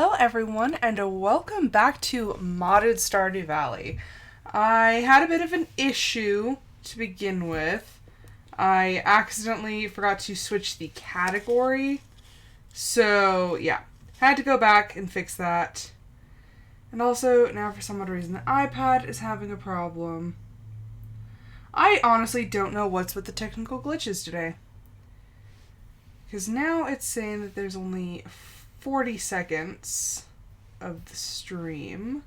Hello everyone and welcome back to Modded Stardew Valley. I had a bit of an issue to begin with. I accidentally forgot to switch the category. So yeah, had to go back and fix that. And also now for some odd reason the iPad is having a problem. I honestly don't know what's with the technical glitches today. Because now it's saying that there's only 40 seconds of the stream.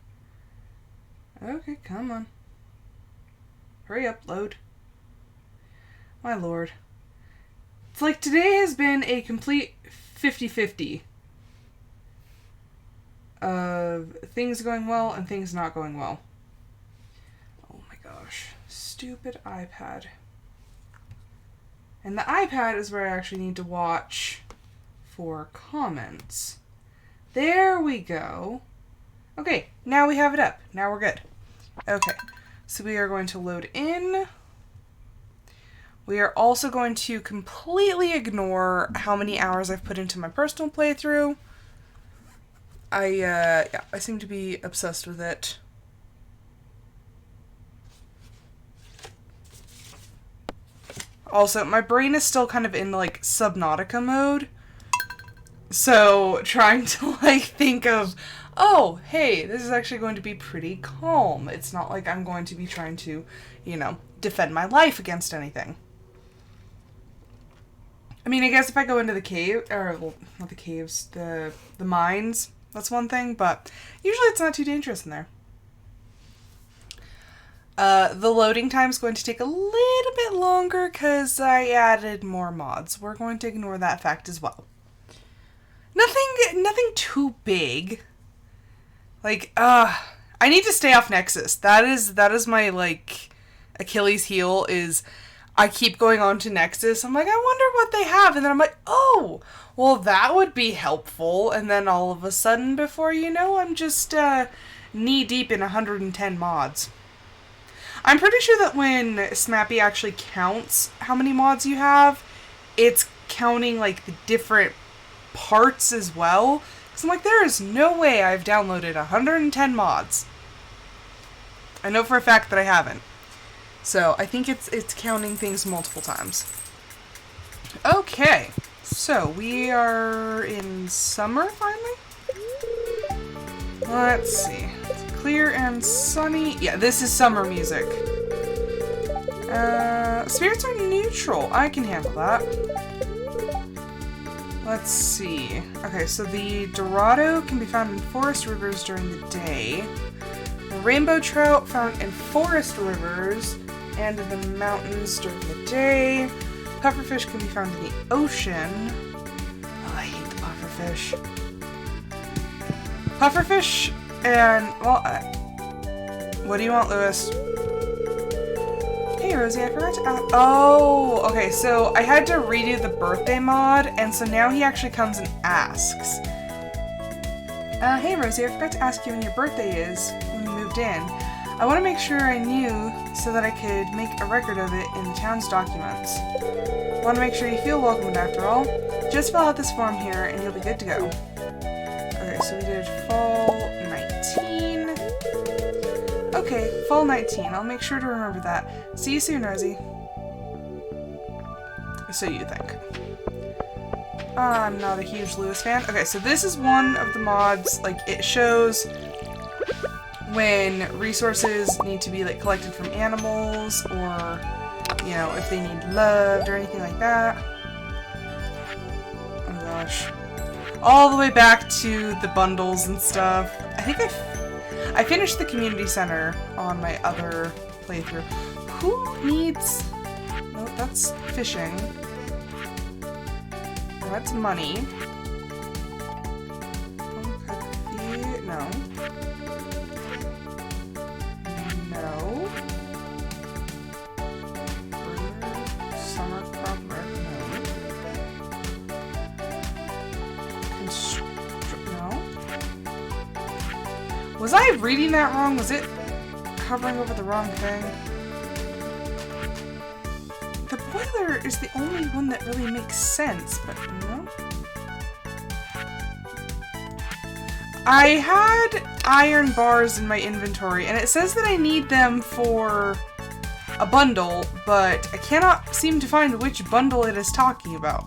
Okay, come on. Hurry up, load. My lord. It's like today has been a complete 50-50 of things going well and things not going well. Oh my gosh. Stupid iPad. And the iPad is where I actually need to watch for comments. There we go. Okay, now we have it up. Now we're good. Okay, so we are going to load in. We are also going to completely ignore how many hours I've put into my personal playthrough. I seem to be obsessed with it. Also, my brain is still kind of in, like, Subnautica mode. So, trying to, like, think of, oh, hey, this is actually going to be pretty calm. It's not like I'm going to be trying to, you know, defend my life against anything. I mean, I guess if I go into the cave, or, well, not the caves, the mines, that's one thing, but usually it's not too dangerous in there. The loading time is going to take a little bit longer because I added more mods. We're going to ignore that fact as well. Nothing too big. Like, I need to stay off Nexus. That is my, like, Achilles heel is I keep going on to Nexus. I'm like, I wonder what they have. And then I'm like, oh, well, that would be helpful. And then all of a sudden, before you know, I'm just knee deep in 110 mods. I'm pretty sure that when Smappy actually counts how many mods you have, it's counting, like, the different parts as well. Because I'm like, there is no way I've downloaded 110 mods. I know for a fact that I haven't. So, I think it's counting things multiple times. Okay, so we are in summer, finally? Let's see. Clear and sunny. Yeah, this is summer music. Spirits are neutral. I can handle that. Let's see. Okay, so the Dorado can be found in forest rivers during the day. The rainbow trout found in forest rivers and in the mountains during the day. Pufferfish can be found in the ocean. Oh, I hate the pufferfish. Pufferfish and, well, what do you want, Lewis? Hey, Rosie, I forgot to ask. Oh, okay, so I had to redo the birthday mod, and so now he actually comes and asks. Hey, Rosie, I forgot to ask you when your birthday is when you moved in. I want to make sure I knew so that I could make a record of it in the town's documents. I want to make sure you feel welcomed after all. Just fill out this form here, and you'll be good to go. Okay, so we did fall 19. Okay, fall 19. I'll make sure to remember that. See you soon, Rosie. So you think. I'm not a huge Lewis fan. Okay, so this is one of the mods. Like, it shows when resources need to be, like, collected from animals or, you know, if they need loved or anything like that. Oh gosh. All the way back to the bundles and stuff. I think I finished the community center on my other playthrough. Who needs... No, that's fishing. No, that's money. No. No. Summer crop no. No. Was I reading that wrong? Was it covering over the wrong thing? The boiler is the only one that really makes sense, but no. I had iron bars in my inventory, and it says that I need them for a bundle, but I cannot seem to find which bundle it is talking about.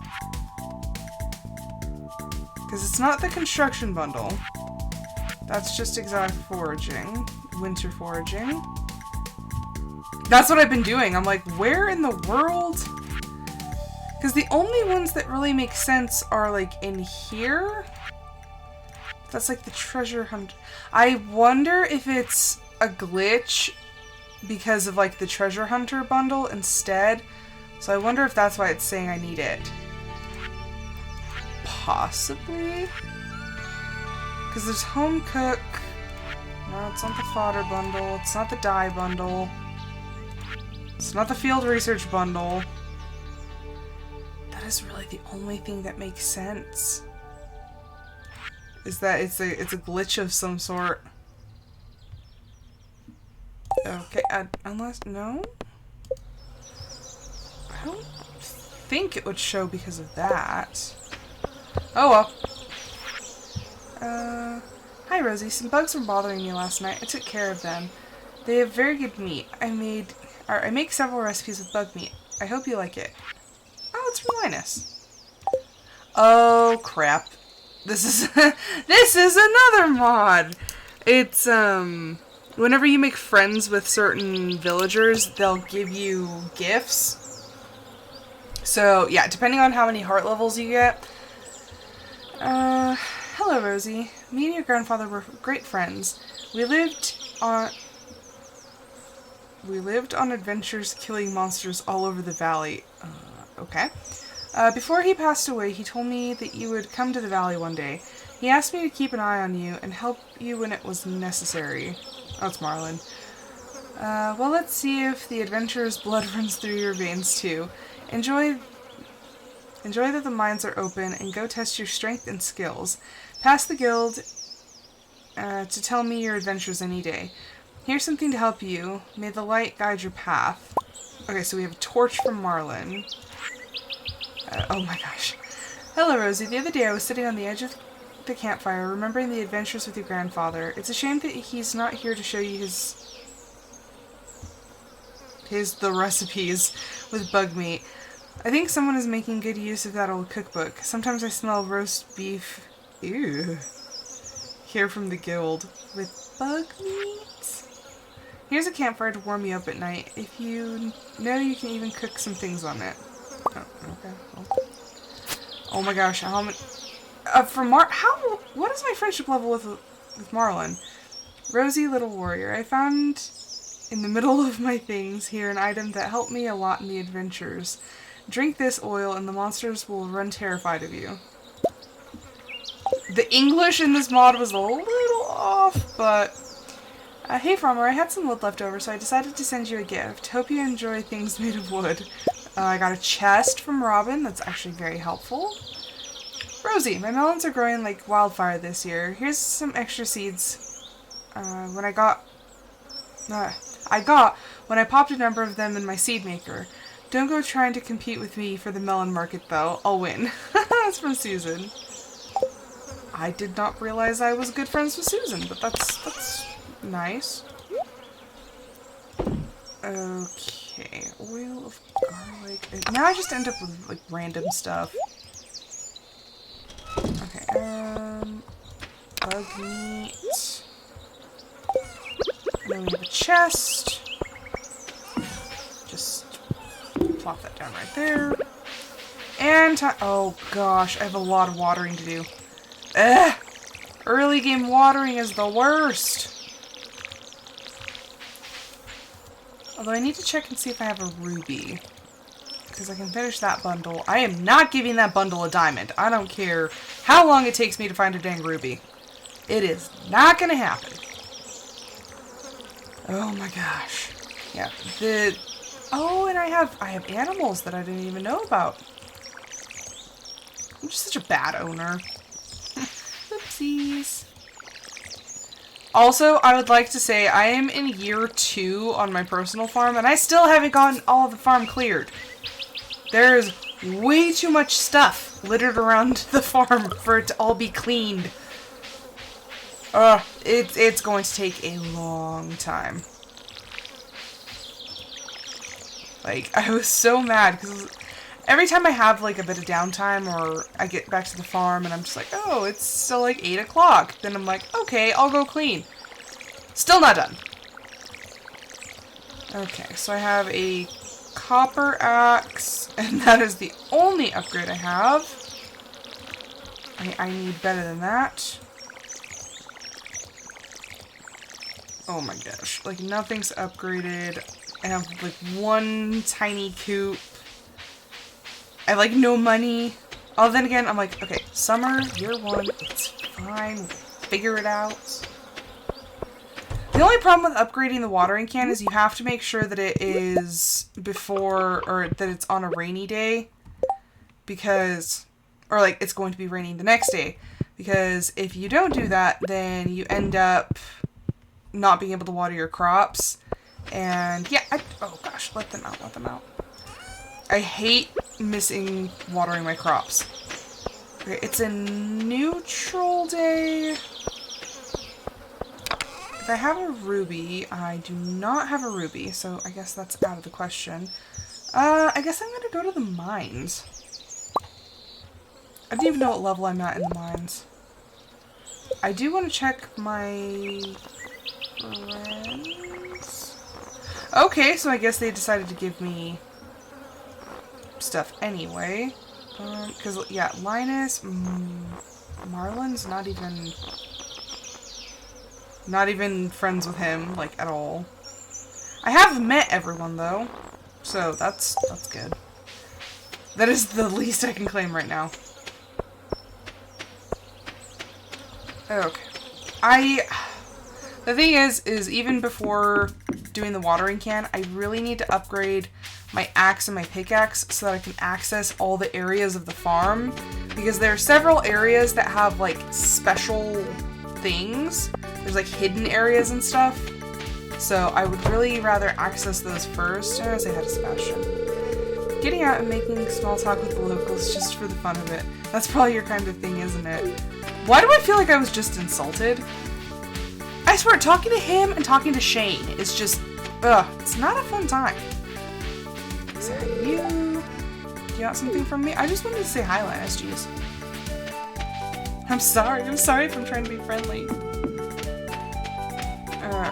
Because it's not the construction bundle. That's just exotic foraging. Winter foraging. That's what I've been doing. I'm like, where in the world? Because the only ones that really make sense are like in here. That's like the treasure hunt. I wonder if it's a glitch because of like the treasure hunter bundle instead. So I wonder if that's why it's saying I need it. Possibly. Because there's home cook. No, it's not the fodder bundle. It's not the dye bundle. It's not the field research bundle. That is really the only thing that makes sense. Is that it's a glitch of some sort. Okay, unless no? I don't think it would show because of that. Oh well. Hi Rosie, some bugs were bothering me last night. I took care of them. They have very good meat. I make several recipes with bug meat. I hope you like it. Oh, it's from Linus. Oh crap. This is this is another mod. It's whenever you make friends with certain villagers, they'll give you gifts. So yeah, depending on how many heart levels you get. Hello Rosie. Me and your grandfather were great friends. We lived on adventures killing monsters all over the valley. Okay. Before he passed away, he told me that you would come to the valley one day. He asked me to keep an eye on you and help you when it was necessary. Oh, it's Marlin. Well, let's see if the adventurer's blood runs through your veins, too. Enjoy that the mines are open and go test your strength and skills. Pass the guild to tell me your adventures any day. Here's something to help you. May the light guide your path. Okay, so we have a torch from Marlin. Oh my gosh. Hello, Rosie. The other day I was sitting on the edge of the campfire, remembering the adventures with your grandfather. It's a shame that he's not here to show you the recipes with bug meat. I think someone is making good use of that old cookbook. Sometimes I smell roast beef. Ew. Here from the guild. With bug meat? Here's a campfire to warm you up at night. If you know, you can even cook some things on it. Oh, okay. Oh my gosh, how many... what is my friendship level with Marlin? Rosie, little warrior, I found in the middle of my things here an item that helped me a lot in the adventures. Drink this oil and the monsters will run terrified of you. The English in this mod was a little off, but... hey Farmer, I had some wood left over, so I decided to send you a gift. Hope you enjoy things made of wood. I got a chest from Robin. That's actually very helpful. Rosie, my melons are growing like wildfire this year. Here's some extra seeds. When I got when I popped a number of them in my seed maker. Don't go trying to compete with me for the melon market, though. I'll win. That's from Susan. I did not realize I was good friends with Susan, but that's nice. Okay, oil of garlic. Now I just end up with like random stuff. Okay, bug meat. And then we have a chest. Just plop that down right there. And oh gosh, I have a lot of watering to do. Ugh! Early game watering is the worst. Although I need to check and see if I have a ruby. Because I can finish that bundle. I am not giving that bundle a diamond. I don't care how long it takes me to find a dang ruby. It is not going to happen. Oh my gosh. Yeah. Oh, and I have animals that I didn't even know about. I'm just such a bad owner. Oopsies. Also, I would like to say I am in year 2 on my personal farm, and I still haven't gotten all of the farm cleared. There is way too much stuff littered around the farm for it to all be cleaned. It's going to take a long time. Like, I was so mad because every time I have like a bit of downtime or I get back to the farm and I'm just like, oh, it's still like 8 o'clock. Then I'm like, okay, I'll go clean. Still not done. Okay, so I have a copper axe, and that is the only upgrade I have. I need better than that. Oh my gosh, like nothing's upgraded. I have like one tiny coop. I have like no money. Oh, then again, I'm like, okay, summer, year one, it's fine. We'll figure it out. The only problem with upgrading the watering can is you have to make sure that it is before, or that it's on a rainy day. Because, or like it's going to be raining the next day. Because if you don't do that, then you end up not being able to water your crops. And yeah, oh gosh, let them out, let them out. I hate missing watering my crops. Okay, it's a neutral day. If I have a ruby, I do not have a ruby, so I guess that's out of the question. I guess I'm gonna go to the mines. I don't even know what level I'm at in the mines. I do want to check my friends. Okay, so I guess they decided to give me stuff anyway. Because, yeah, Linus, Marlon's not even friends with him, like, at all. I have met everyone, though, so that's good. That is the least I can claim right now. Okay. The thing is even before doing the watering can, I really need to upgrade my axe and my pickaxe so that I can access all the areas of the farm. Because there are several areas that have, like, special things. There's, like, hidden areas and stuff. So I would really rather access those first. I'm gonna say hi to Sebastian. Getting out and making small talk with the locals just for the fun of it. That's probably your kind of thing, isn't it? Why do I feel like I was just insulted? I swear, talking to him and talking to Shane is just, it's not a fun time. Is that you? Do you want something from me? I just wanted to say hi, Linus, jeez. I'm sorry if I'm trying to be friendly. Okay.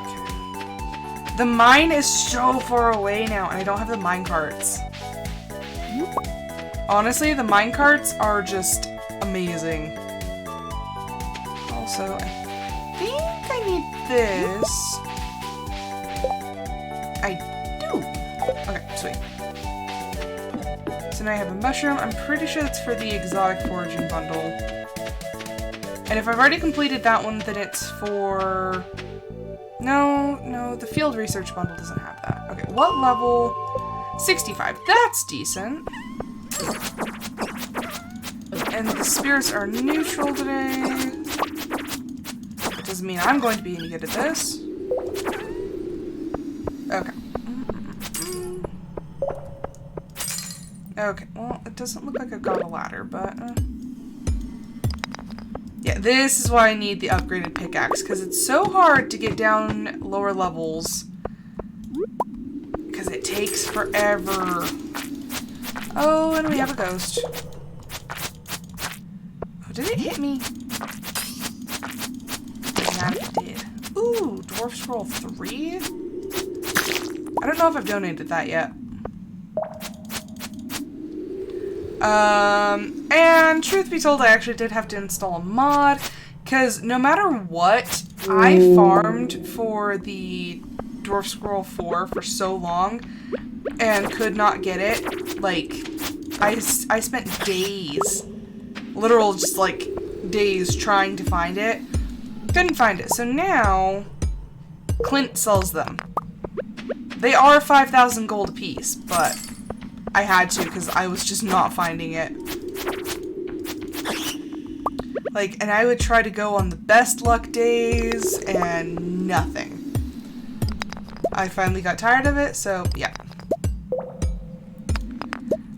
The mine is so far away now, and I don't have the mine carts. Honestly, the mine carts are just amazing. Also, I think I need this. I do. Okay, sweet. So now I have a mushroom. I'm pretty sure that's for the exotic foraging bundle. And if I've already completed that one, then it's for... No, the field research bundle doesn't have that. Okay, what level? 65. That's decent. And the spirits are neutral today. It doesn't mean I'm going to be any good at this. Okay. Okay, well, it doesn't look like I've got a ladder, but... Yeah, this is why I need the upgraded pickaxe, because it's so hard to get down lower levels. Because it takes forever. Oh, and we have a ghost. Oh, did it hit me? Yeah, it did. Ooh, Dwarf Scroll 3? I don't know if I've donated that yet. And truth be told, I actually did have to install a mod, because no matter what, I farmed for the Dwarf Scroll 4 for so long, and could not get it. Like, I spent days, literal just like days trying to find it. Couldn't find it. So now, Clint sells them. They are 5,000 gold apiece, but I had to because I was just not finding it. Like, and I would try to go on the best luck days, and nothing. I finally got tired of it, so yeah.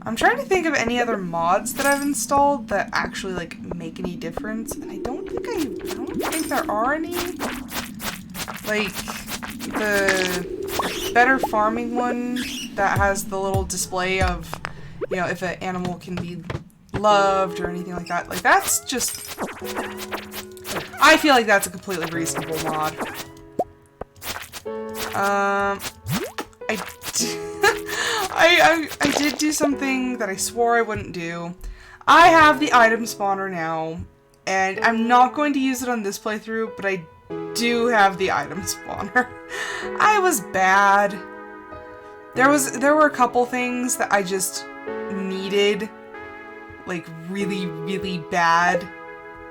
I'm trying to think of any other mods that I've installed that actually, like, make any difference. And I don't think there are any. Like, the better farming one that has the little display of, you know, if an animal can be loved or anything like that. Like, that's just... I feel like that's a completely reasonable mod. I did do something that I swore I wouldn't do. I have the item spawner now, and I'm not going to use it on this playthrough, but I do have the item spawner. I was bad. There were a couple things that I just needed, like, really, really bad,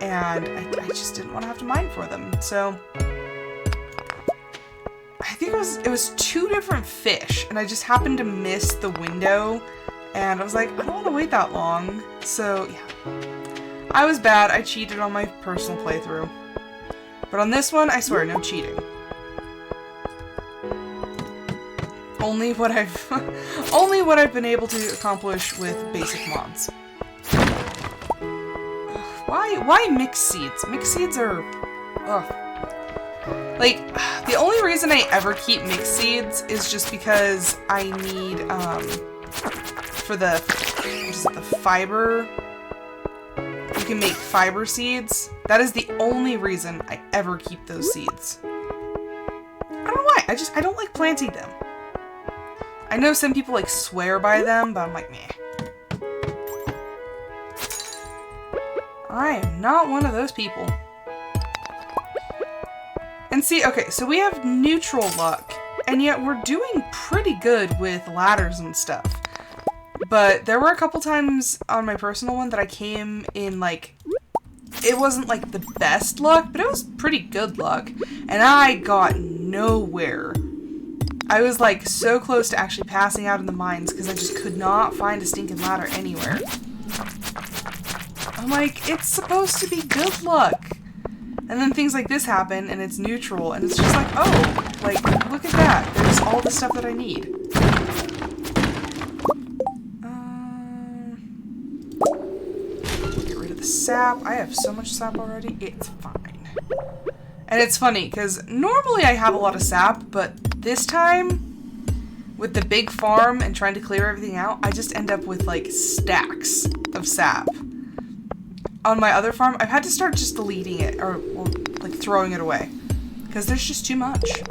and I just didn't want to have to mine for them, so... I think it was 2 different fish, and I just happened to miss the window, and I was like, I don't want to wait that long, so yeah. I was bad, I cheated on my personal playthrough. But on this one, I swear, no cheating. Only what I've been able to accomplish with basic mods. Why mixed seeds? Mixed seeds are, ugh. Like, the only reason I ever keep mixed seeds is just because I need, for the, what is it, the fiber, you can make fiber seeds. That is the only reason I ever keep those seeds. I don't know why, I don't like planting them. I know some people, like, swear by them, but I'm like, meh. I am not one of those people. And see, okay, so we have neutral luck, and yet we're doing pretty good with ladders and stuff. But there were a couple times on my personal one that I came in, like, it wasn't, like, the best luck, but it was pretty good luck. And I got nowhere. I was, like, so close to actually passing out in the mines because I just could not find a stinking ladder anywhere. I'm like, it's supposed to be good luck. And then things like this happen, and it's neutral, and it's just like, oh, like, look at that. There's all the stuff that I need. Get rid of the sap. I have so much sap already. It's fine. And it's funny, because normally I have a lot of sap, but this time, with the big farm and trying to clear everything out, I just end up with, like, stacks of sap. On my other farm, I've had to start just deleting it, or like, throwing it away. Because there's just too much.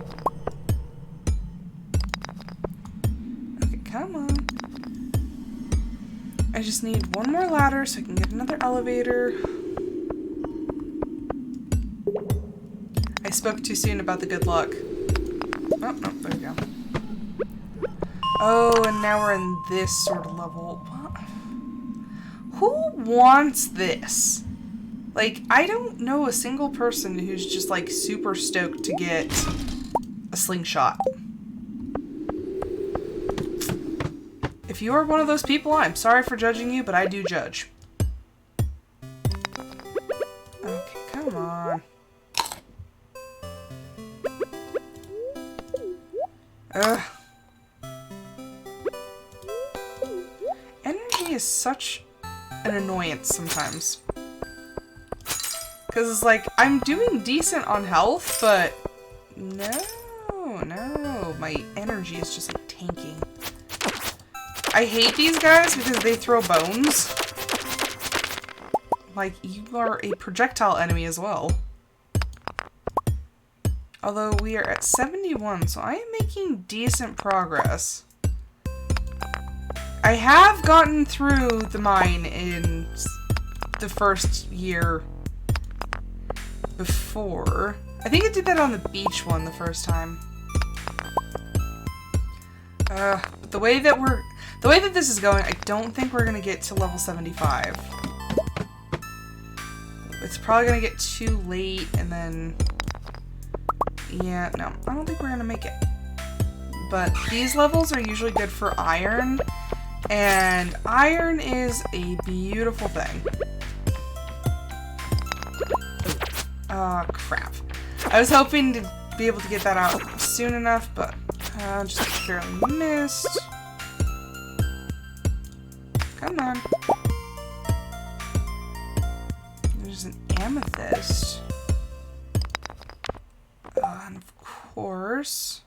Okay, come on. I just need one more ladder so I can get another elevator. I spoke too soon about the good luck. Oh, no, there we go. Oh, and now we're in this sort of level. What? Who wants this? Like, I don't know a single person who's just, like, super stoked to get a slingshot. If you are one of those people, I'm sorry for judging you, but I do judge. Okay, come on. Ugh. Energy is such an annoyance sometimes. Because it's like, I'm doing decent on health, but no, my energy is just like tanking. I hate these guys because they throw bones. Like, you are a projectile enemy as well. Although we are at 71, so I am making decent progress. I have gotten through the mine in the first year before. I think I did that on the beach one the first time. But the way that this is going, I don't think we're gonna get to level 75. It's probably gonna get too late, and then yeah, no, I don't think we're gonna make it. But these levels are usually good for iron. And iron is a beautiful thing. Oh, crap. I was hoping to be able to get that out soon enough, but just barely missed. Come on. amethyst. And of course...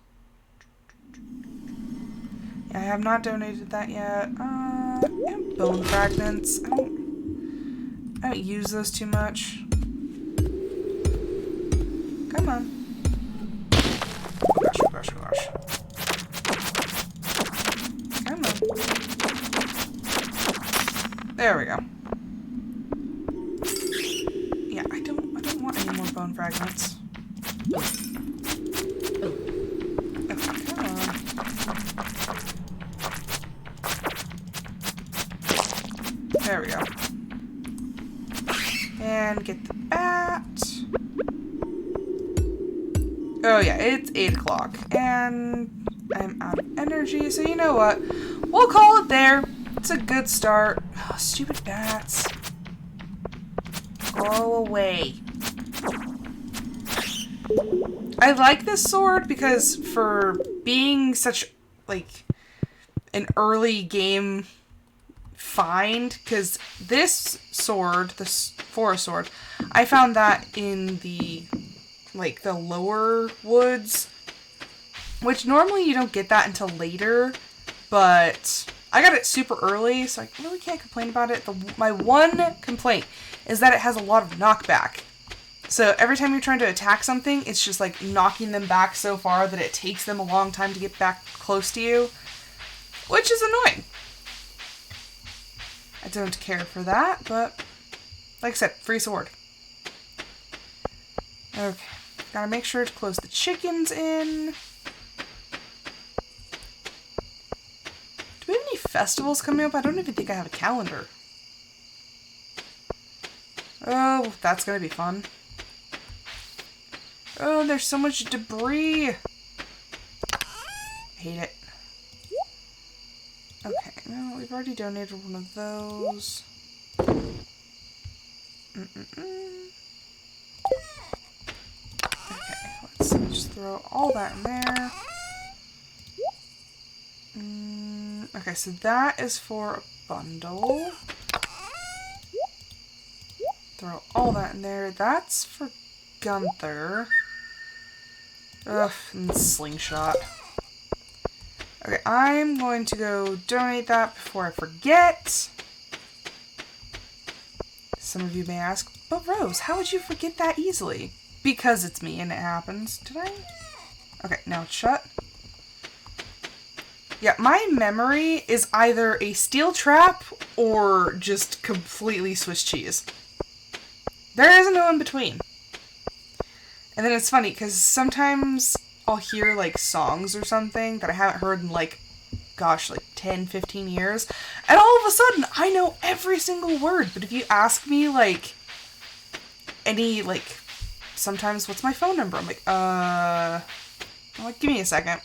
Yeah, I have not donated that yet. And bone fragments. I don't use those too much. Come on. Oh gosh, oh gosh, oh gosh. Come on. There we go. Yeah, I don't want any more bone fragments. Oh, come on. There we go. And get the bat. Oh yeah, it's 8 o'clock. And I'm out of energy, so you know what? We'll call it there. It's a good start. Oh, stupid bats. Go away. I like this sword because for being such, like, an early game find, because this sword, this forest sword, I found that in the, like, the lower woods, which normally you don't get that until later, but I got it super early, so I really can't complain about it. My one complaint is that it has a lot of knockback. So every time you're trying to attack something, it's just like knocking them back so far that it takes them a long time to get back close to you, which is annoying. I don't care for that, but like I said, free sword. Okay, gotta make sure to close the chickens in. Do we have any festivals coming up? I don't even think I have a calendar. Oh, that's gonna be fun. Oh, there's so much debris. I hate it. Okay, well, we've already donated one of those. Okay, let's just throw all that in there. Okay, so that is for a bundle. Throw all that in there. That's for Gunther. Ugh, and slingshot. Okay, I'm going to go donate that before I forget. Some of you may ask, but Rose, how would you forget that easily? Because it's me and it happens. Did I? Okay, now it's shut. Yeah, my memory is either a steel trap or just completely Swiss cheese. There is no in between. And then it's funny, because sometimes I'll hear, like, songs or something that I haven't heard in, like, gosh, like 10, 15 years. And all of a sudden, I know every single word. But if you ask me, like, any, like, sometimes, what's my phone number? I'm like, give me a second.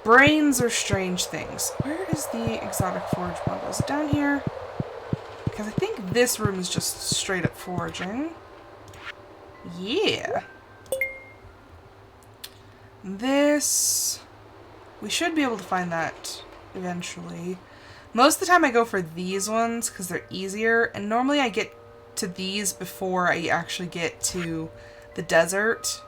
Brains are strange things. Where is the exotic forage bundle? Is it down here? Because I think this room is just straight up foraging. Yeah. This... we should be able to find that eventually. Most of the time I go for these ones because they're easier. And normally I get to these before I actually get to the desert.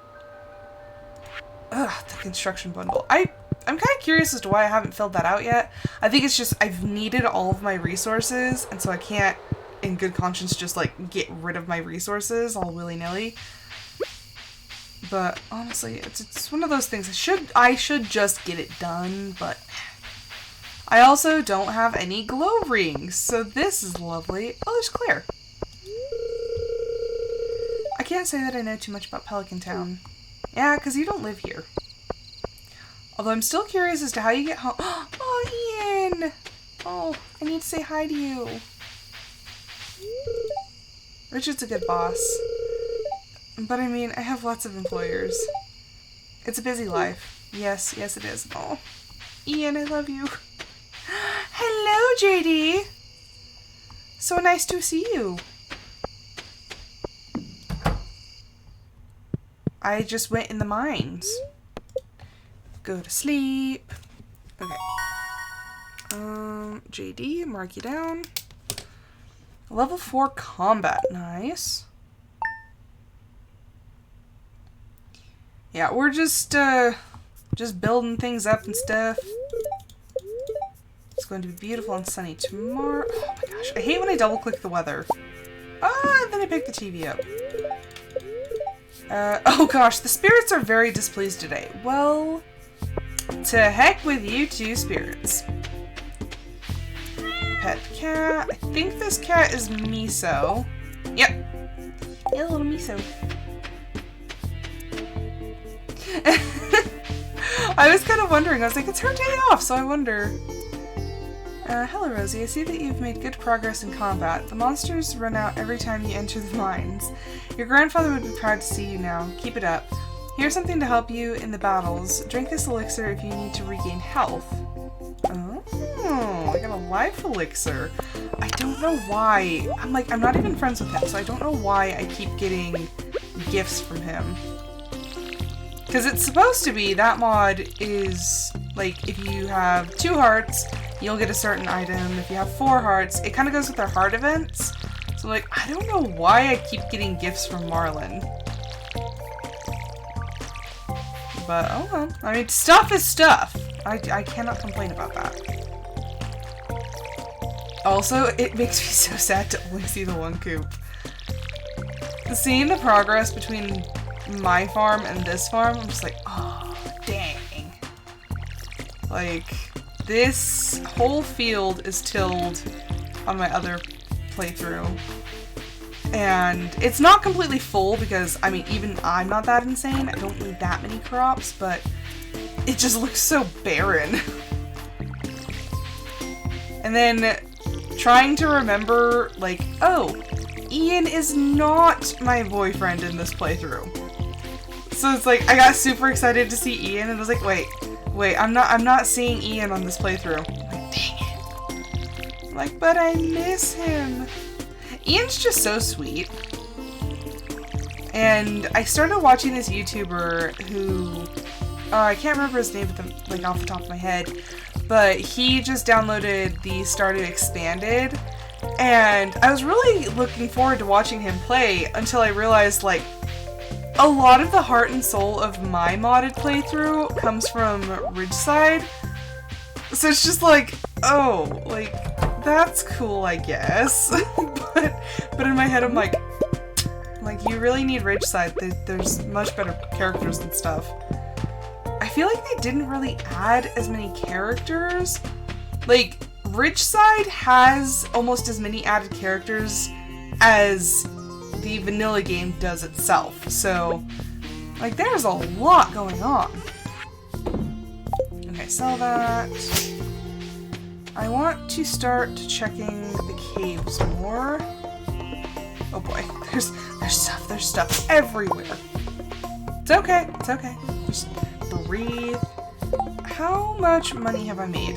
Ugh, the construction bundle. I'm kind of curious as to why I haven't filled that out yet. I think it's just I've needed all of my resources, and so I can't, in good conscience, just, like, get rid of my resources all willy-nilly. But, honestly, it's one of those things. I should just get it done, but I also don't have any glow rings, so this is lovely. Oh, there's Claire. I can't say that I know too much about Pelican Town. Yeah, because you don't live here. Although I'm still curious as to how you get home. Oh, Ian! Oh, I need to say hi to you. Richard's a good boss. But I mean, I have lots of employers. It's a busy life. Yes, yes it is. Oh, Ian, I love you. Hello, JD! So nice to see you. I just went in the mines. Go to sleep. Okay. JD, mark you down. Level 4 combat. Nice. Yeah, we're just building things up and stuff. It's going to be beautiful and sunny tomorrow. Oh my gosh, I hate when I double click the weather. Ah, then I pick the TV up. Oh gosh, the spirits are very displeased today. Well, to heck with you two spirits. Pet cat. I think this cat is Miso. Yep. Yeah, little Miso. I was kind of wondering. I was like, it's her day off, so I wonder. Hello, Rosie. I see that you've made good progress in combat. The monsters run out every time you enter the mines. Your grandfather would be proud to see you now. Keep it up. Here's something to help you in the battles. Drink this elixir if you need to regain health. Oh, I got a life elixir. I don't know why. I'm not even friends with him, so I don't know why I keep getting gifts from him. Because it's supposed to be, that mod is, like, if you have 2 hearts, you'll get a certain item. If you have 4 hearts, it kind of goes with their heart events. So, like, I don't know why I keep getting gifts from Marlin. But, oh well. I mean, stuff is stuff. I cannot complain about that. Also, it makes me so sad to only see the one coop. Seeing the progress between my farm and this farm, I'm just like, oh, dang. Like, this whole field is tilled on my other playthrough. And it's not completely full because, I mean, even I'm not that insane. I don't need that many crops, but it just looks so barren. And then trying to remember, like, oh, Ian is not my boyfriend in this playthrough. So it's like, I got super excited to see Ian, and I was like, wait, I'm not seeing Ian on this playthrough. I'm like, dang it. I'm like, but I miss him. Ian's just so sweet. And I started watching this YouTuber who, I can't remember his name off the top of my head, but he just downloaded the Stardew Expanded, and I was really looking forward to watching him play until I realized, like, a lot of the heart and soul of my modded playthrough comes from Ridgeside. So it's just like, oh, like, that's cool, I guess. but in my head, I'm like, you really need Ridgeside. There's much better characters and stuff. I feel like they didn't really add as many characters. Like, Ridgeside has almost as many added characters as the vanilla game does itself. So, like, there's a lot going on. Okay, sell that. I want to start checking the caves more. Oh boy, there's stuff everywhere. It's okay, just breathe. How much money have I made?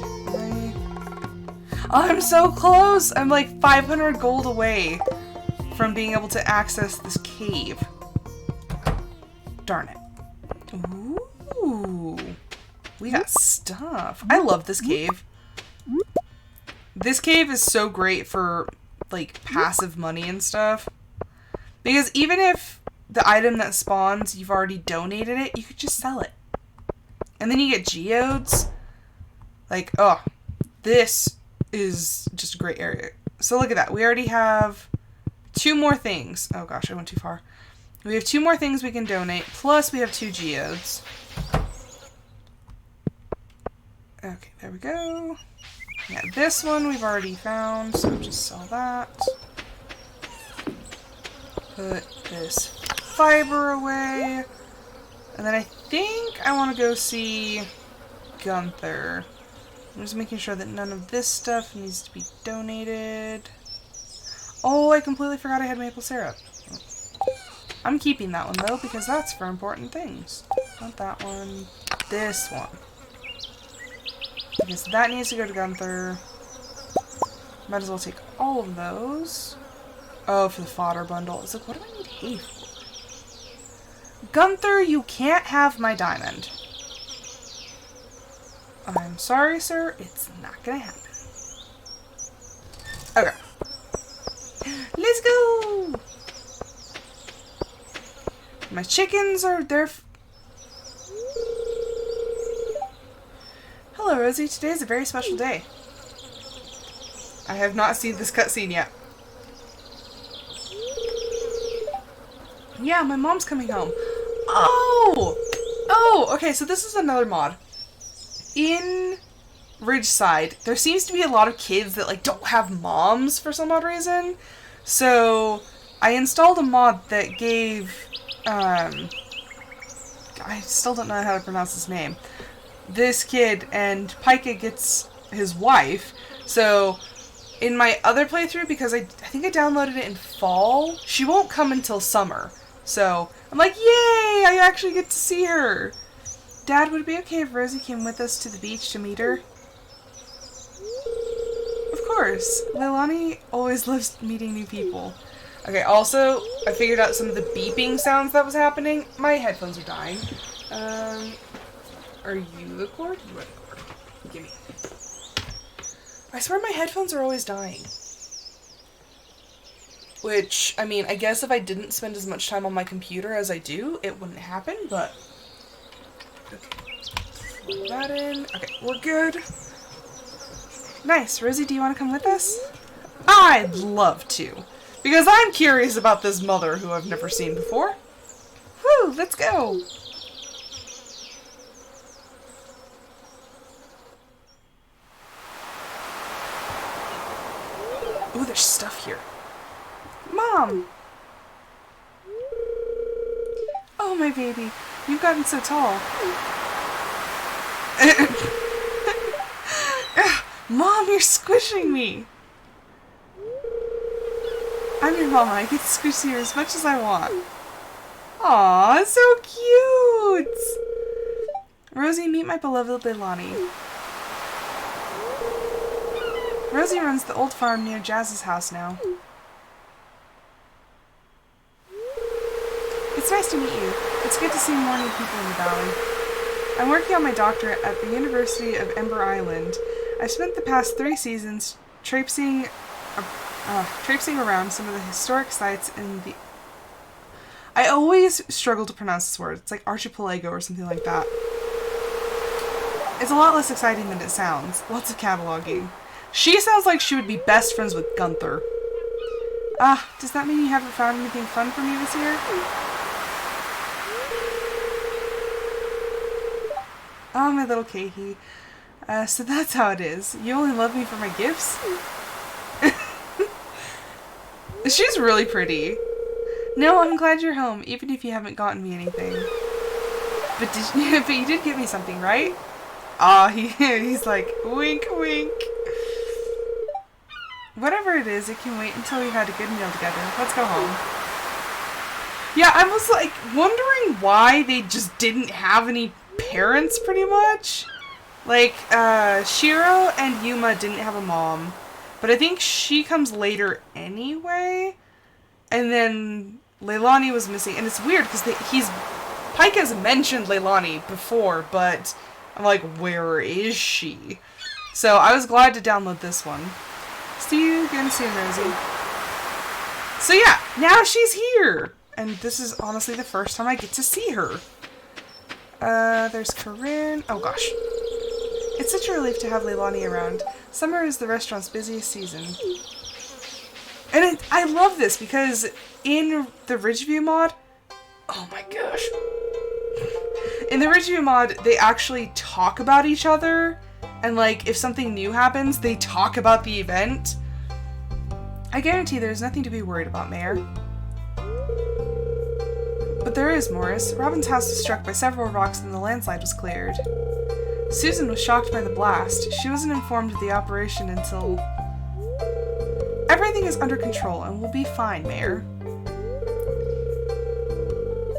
I'm so close! I'm like 500 gold away from being able to access this cave. Darn it. Ooh. We got stuff. I love this cave. This cave is so great for, like, passive money and stuff. Because even if the item that spawns, you've already donated it, you could just sell it. And then you get geodes. Like, oh, this is just a great area. So look at that. We already have 2 more things. Oh gosh, I went too far. We have 2 more things we can donate, plus we have 2 geodes. Okay, there we go. Yeah, this one we've already found, so just sell that. Put this fiber away. And then I think I want to go see Gunther. I'm just making sure that none of this stuff needs to be donated. Oh, I completely forgot I had maple syrup. I'm keeping that one, though, because that's for important things. Not that one. This one. Because that needs to go to Gunther. Might as well take all of those. Oh, for the fodder bundle. It's like, what do I need hay for? Gunther, you can't have my diamond. I'm sorry, sir. It's not gonna happen. Okay. Let's go! My chickens are there. Hello, Rosie. Today is a very special day. I have not seen this cutscene yet. Yeah, my mom's coming home. Oh! Oh, okay, so this is another mod. In Ridgeside, there seems to be a lot of kids that, like, don't have moms for some odd reason. So, I installed a mod that gave, I still don't know how to pronounce his name. This kid, and Pika gets his wife. So, in my other playthrough, because I think I downloaded it in fall, she won't come until summer. So, I'm like, yay! I actually get to see her! Dad, would it be okay if Rosie came with us to the beach to meet her? Of course. Leilani always loves meeting new people. Okay, also, I figured out some of the beeping sounds that was happening. My headphones are dying. Are you the cord? You are the cord. Gimme. I swear my headphones are always dying. Which, I mean, I guess if I didn't spend as much time on my computer as I do, it wouldn't happen, but... Okay. Plug that in. Okay, we're good. Nice. Rosie, do you want to come with us? I'd love to. Because I'm curious about this mother who I've never seen before. Whew, let's go. Ooh, there's stuff here. Mom! Oh, my baby. You've gotten so tall. Mom, you're squishing me! I'm your mama. I get to squish you as much as I want. Aw, so cute! Rosie, meet my beloved Leilani. Rosie runs the old farm near Jazz's house now. It's nice to meet you. It's good to see more new people in the valley. I'm working on my doctorate at the University of Ember Island. I've spent the past 3 seasons traipsing around some of the historic sites in the... I always struggle to pronounce this word. It's like archipelago or something like that. It's a lot less exciting than it sounds. Lots of cataloging. She sounds like she would be best friends with Gunther. Does that mean you haven't found anything fun for me this year? Oh, my little Keiki. So that's how it is. You only love me for my gifts? She's really pretty. No, I'm glad you're home, even if you haven't gotten me anything. But you did get me something, right? He's like, wink, wink. Whatever it is, it can wait until we've had a good meal together. Let's go home. Yeah, I was like wondering why they just didn't have any parents, pretty much. Like, Shiro and Yuma didn't have a mom, but I think she comes later anyway. And then Leilani was missing, and it's weird because Pike has mentioned Leilani before, but I'm like, where is she? So I was glad to download this one. See you again soon, Rosie. So yeah, now she's here! And this is honestly the first time I get to see her. There's Corinne. Oh gosh. It's such a relief to have Leilani around. Summer is the restaurant's busiest season. And I love this because in the Ridgeview mod... Oh my gosh. In the Ridgeview mod, they actually talk about each other. And like, if something new happens, they talk about the event. I guarantee there's nothing to be worried about, Mayor. But there is, Morris. Robin's house was struck by several rocks and the landslide was cleared. Susan was shocked by the blast. She wasn't informed of the operation until... Everything is under control and we'll be fine, Mayor.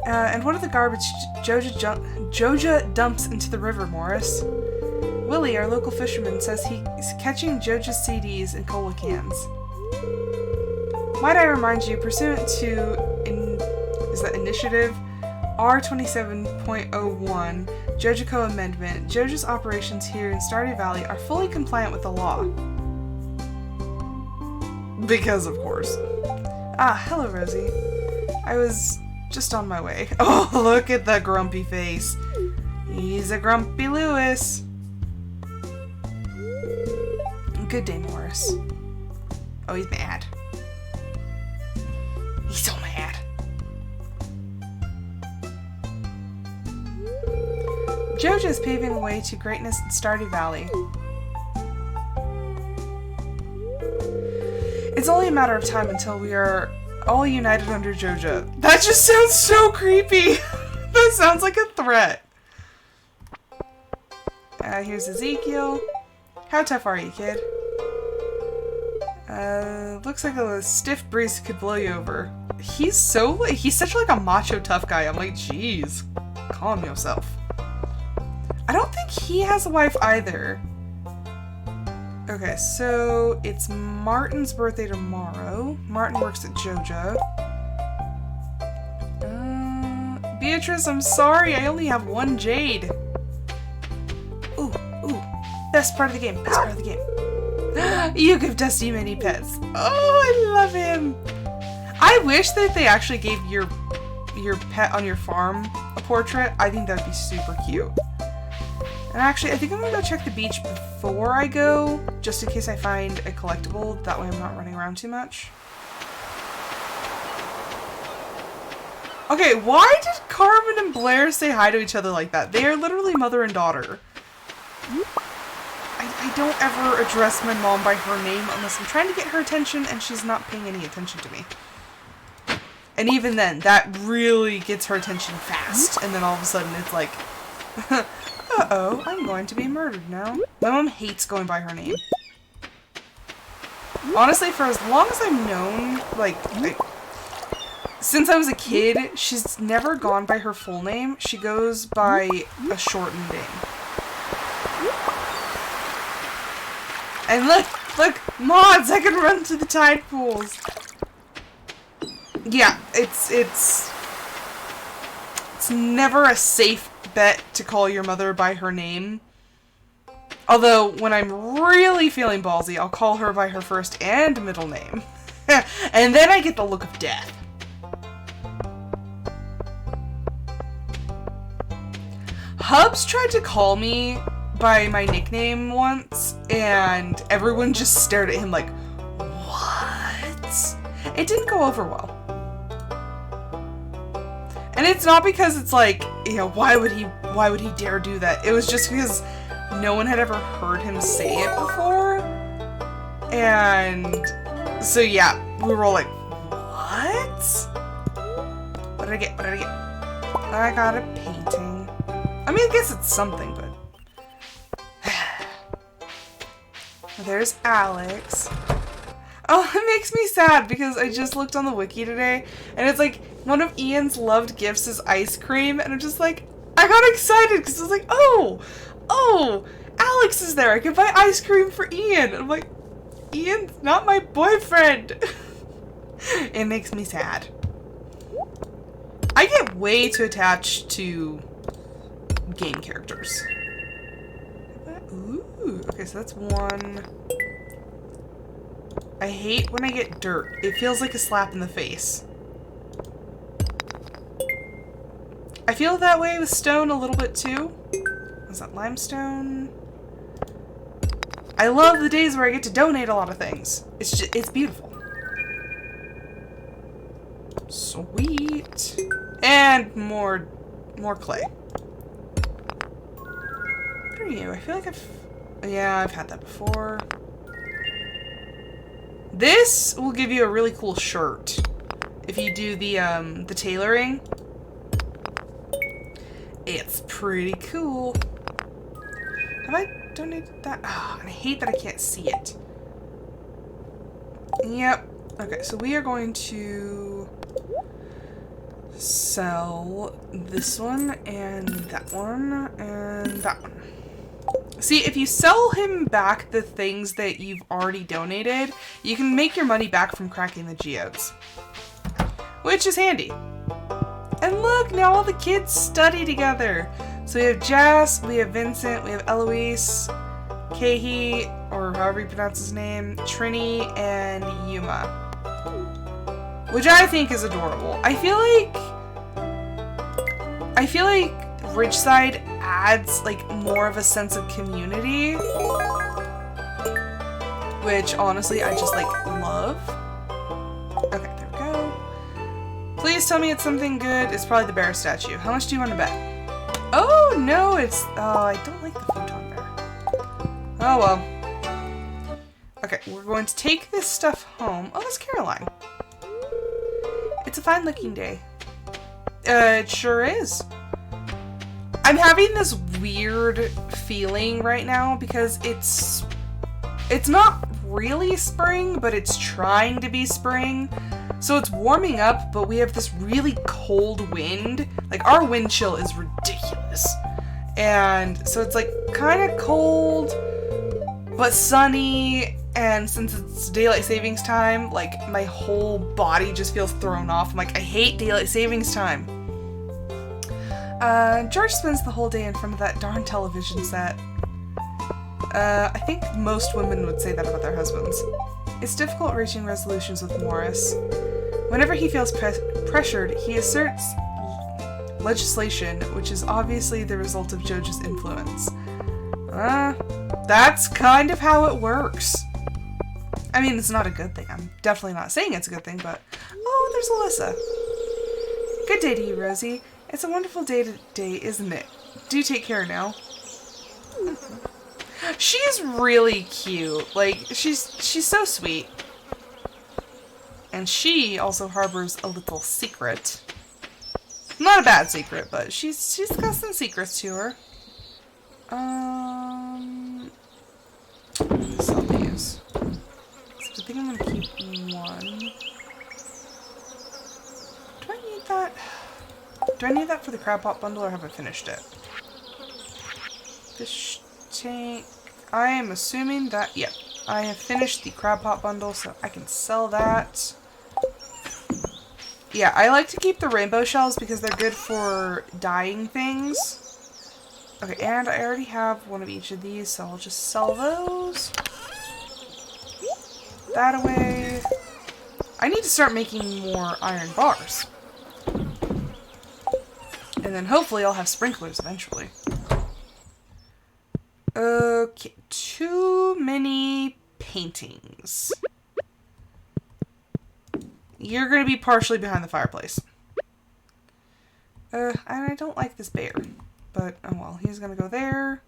And what are the garbage Joja dumps into the river, Morris? Willie, our local fisherman, says he's catching Joja's CDs and cola cans. Might I remind you, pursuant to Initiative R27.01, Jojico Amendment, Joja's operations here in Stardew Valley are fully compliant with the law. Because, of course. Ah, hello, Rosie. I was just on my way. Oh, look at the grumpy face. He's a grumpy Lewis. Good day, Morris. Oh, he's mad. He's so mad. JoJo's paving the way to greatness in Stardew Valley. It's only a matter of time until we are all united under JoJo. That just sounds so creepy. That sounds like a threat. Here's Ezekiel. How tough are you, kid? Looks like a stiff breeze could blow you over. He's such like a macho tough guy. I'm like, geez, calm yourself. I don't think he has a wife either. Okay, so it's Martin's birthday tomorrow. Martin works at JoJo. Beatrice, I'm sorry, I only have one jade. Ooh, best part of the game, best part of the game. You give Dusty many pets. Oh, I love him. I wish that they actually gave your pet on your farm a portrait. I think that would be super cute. And actually, I think I'm gonna go check the beach before I go, just in case I find a collectible. That way I'm not running around too much. Okay, why did Carmen and Blair say hi to each other like that? They are literally mother and daughter. I don't ever address my mom by her name unless I'm trying to get her attention and she's not paying any attention to me. And even then, that really gets her attention fast. And then all of a sudden it's like, uh-oh, I'm going to be murdered now. My mom hates going by her name. Honestly, for as long as I've known, like, since I was a kid, she's never gone by her full name. She goes by a shortened name. And look, mods, I can run to the tide pools. Yeah, it's never a safe bet to call your mother by her name. Although, when I'm really feeling ballsy, I'll call her by her first and middle name. And then I get the look of death. Hubs tried to call me by my nickname once, and everyone just stared at him like, what? It didn't go over well. And it's not because it's like, you know, why would he dare do that? It was just because no one had ever heard him say it before. And so yeah, we were all like, what? What did I get? What did I get? I got a painting. I mean, I guess it's something, but... There's Alex. Oh, it makes me sad because I just looked on the wiki today and it's like one of Ian's loved gifts is ice cream, and I'm just like, I got excited because I was like, oh, Alex is there. I can buy ice cream for Ian. And I'm like, Ian's not my boyfriend. It makes me sad. I get way too attached to game characters. Ooh, okay, so that's one. I hate when I get dirt. It feels like a slap in the face. I feel that way with stone a little bit too. Is that limestone? I love the days where I get to donate a lot of things. It's beautiful. Sweet. And more clay. What are you? I feel like I've had that before. This will give you a really cool shirt if you do the tailoring. It's pretty cool. Have I donated that? Oh, and I hate that I can't see it. Yep. Okay, so we are going to sell this one and that one and that one. See, if you sell him back the things that you've already donated, you can make your money back from cracking the geodes. Which is handy. And look, now all the kids study together. So we have Jess, we have Vincent, we have Eloise, Kehi, or however you pronounce his name, Trini, and Yuma. which I think is adorable. I feel like Ridgeside adds like more of a sense of community, which honestly I just like love. Okay, there we go. Please tell me it's something good. It's probably the bear statue. How much do you want to bet? Oh no, it's I don't like the futon bear. Oh well. Okay, we're going to take this stuff home. Oh, that's Caroline. It's a fine looking day. It sure is. I'm having this weird feeling right now because it's not really spring, but it's trying to be spring. So it's warming up, but we have this really cold wind. Like, our wind chill is ridiculous. And so it's like kind of cold, but sunny. And since it's daylight savings time, like my whole body just feels thrown off. I'm like, I hate daylight savings time. George spends the whole day in front of that darn television set. I think most women would say that about their husbands. It's difficult reaching resolutions with Morris. Whenever he feels pressured, he asserts legislation, which is obviously the result of George's influence. That's kind of how it works. I mean, it's not a good thing. I'm definitely not saying it's a good thing, but... Oh, there's Alyssa. Good day to you, Rosie. It's a wonderful day today, isn't it? Do take care now. She's really cute. Like, she's so sweet. And she also harbors a little secret. Not a bad secret, but she's got some secrets to her. Sell these. I think I'm gonna keep one. Do I need that? Do I need that for the crab pot bundle, or have I finished it? Fish tank. I am assuming that, yep. I have finished the crab pot bundle, so I can sell that. Yeah, I like to keep the rainbow shells because they're good for dyeing things. Okay, and I already have one of each of these, so I'll just sell those. That away. I need to start making more iron bars. And then hopefully I'll have sprinklers eventually. Okay, too many paintings. You're gonna be partially behind the fireplace. And I don't like this bear. But, oh well, he's gonna go there.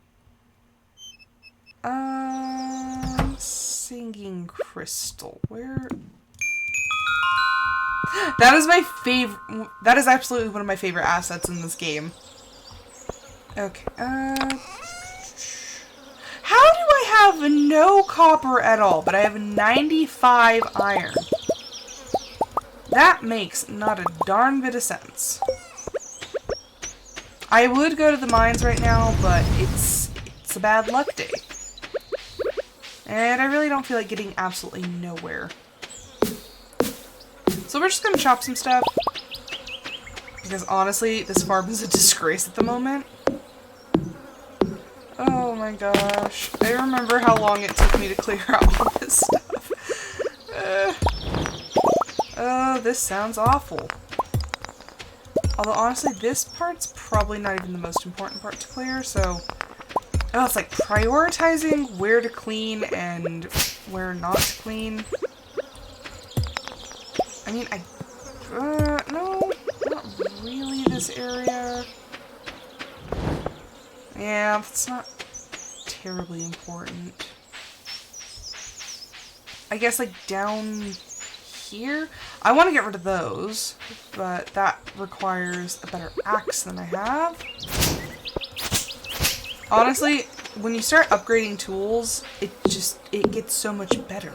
Singing crystal. Where? That is my favorite. That is absolutely one of my favorite assets in this game. Okay. How do I have no copper at all, but I have 95 iron? That makes not a darn bit of sense. I would go to the mines right now, but it's a bad luck day. And I really don't feel like getting absolutely nowhere. So we're just gonna chop some stuff. Because honestly, this farm is a disgrace at the moment. Oh my gosh. I remember how long it took me to clear out all this stuff. Oh, this sounds awful. Although honestly, this part's probably not even the most important part to clear, so... Oh, it's like prioritizing where to clean and where not to clean. I mean, no, not really this area. Yeah, it's not terribly important. I guess, like, down here? I want to get rid of those, but that requires a better axe than I have. Honestly, when you start upgrading tools, it gets so much better.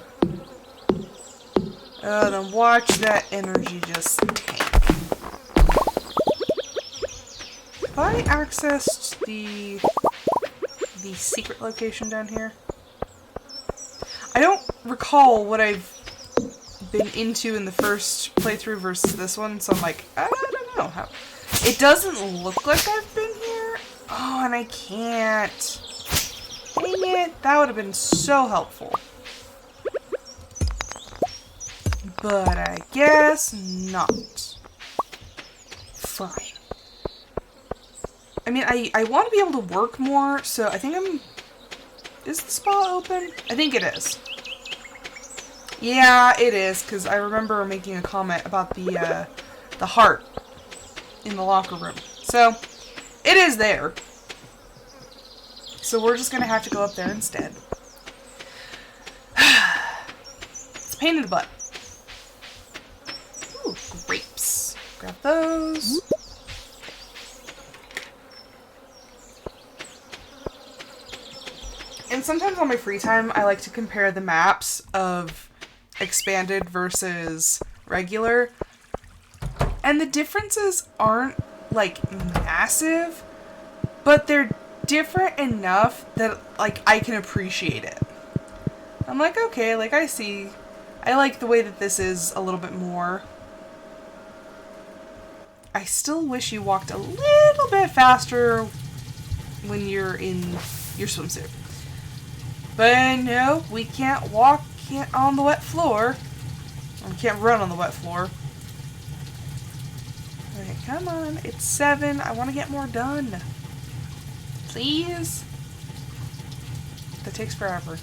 Then watch that energy just tank. Have I accessed the secret location down here? I don't recall what I've been into in the first playthrough versus this one, so I'm like, I don't know how. It doesn't look like I've been here. Oh, and I can't. Dang it, that would have been so helpful. But I guess not. Fine. I mean, I want to be able to work more, so I think I'm... Is the spa open? I think it is. Yeah, it is, because I remember making a comment about the heart in the locker room. So, it is there. So we're just going to have to go up there instead. It's a pain in the butt. Ooh, grapes. Grab those. And sometimes on my free time, I like to compare the maps of expanded versus regular. And the differences aren't, like, massive, but they're different enough that, like, I can appreciate it. I'm like, okay, like, I see. I like the way that this is a little bit more. I still wish you walked a little bit faster when you're in your swimsuit. But no, we can't walk on the wet floor. We can't run on the wet floor. Okay, come on. It's 7. I want to get more done. Please? That takes forever.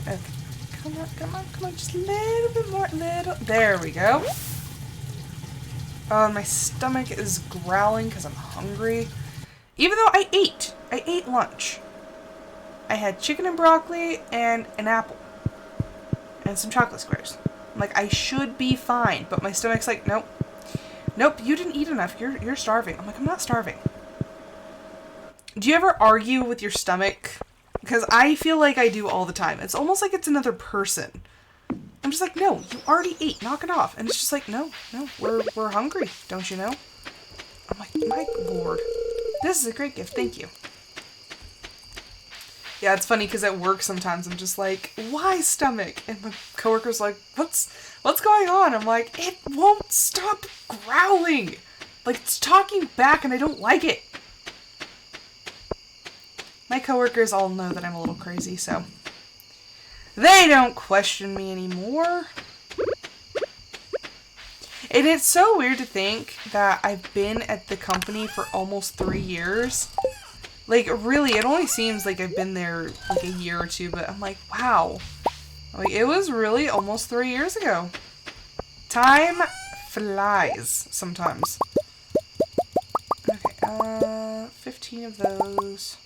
Okay. Come on, come on, come on. Just a little bit more. There we go. Oh, and my stomach is growling because I'm hungry. Even though I ate lunch. I had chicken and broccoli and an apple. And some chocolate squares. I'm like, I should be fine. But my stomach's like, nope. Nope, you didn't eat enough. You're starving. I'm like, I'm not starving. Do you ever argue with your stomach? Because I feel like I do all the time. It's almost like it's another person. I'm just like, no, you already ate. Knock it off. And it's just like, no, we're hungry. Don't you know? I'm like, my lord. This is a great gift. Thank you. Yeah, it's funny because at work sometimes I'm just like, why stomach? And my coworker's like, what's going on? I'm like, it won't stop growling. Like, it's talking back and I don't like it. My coworkers all know that I'm a little crazy, so they don't question me anymore. And it's so weird to think that I've been at the company for almost 3 years. Like, really, it only seems like I've been there like a year or two, but I'm like, wow. Like, it was really almost 3 years ago. Time flies sometimes. Okay, 15 of those.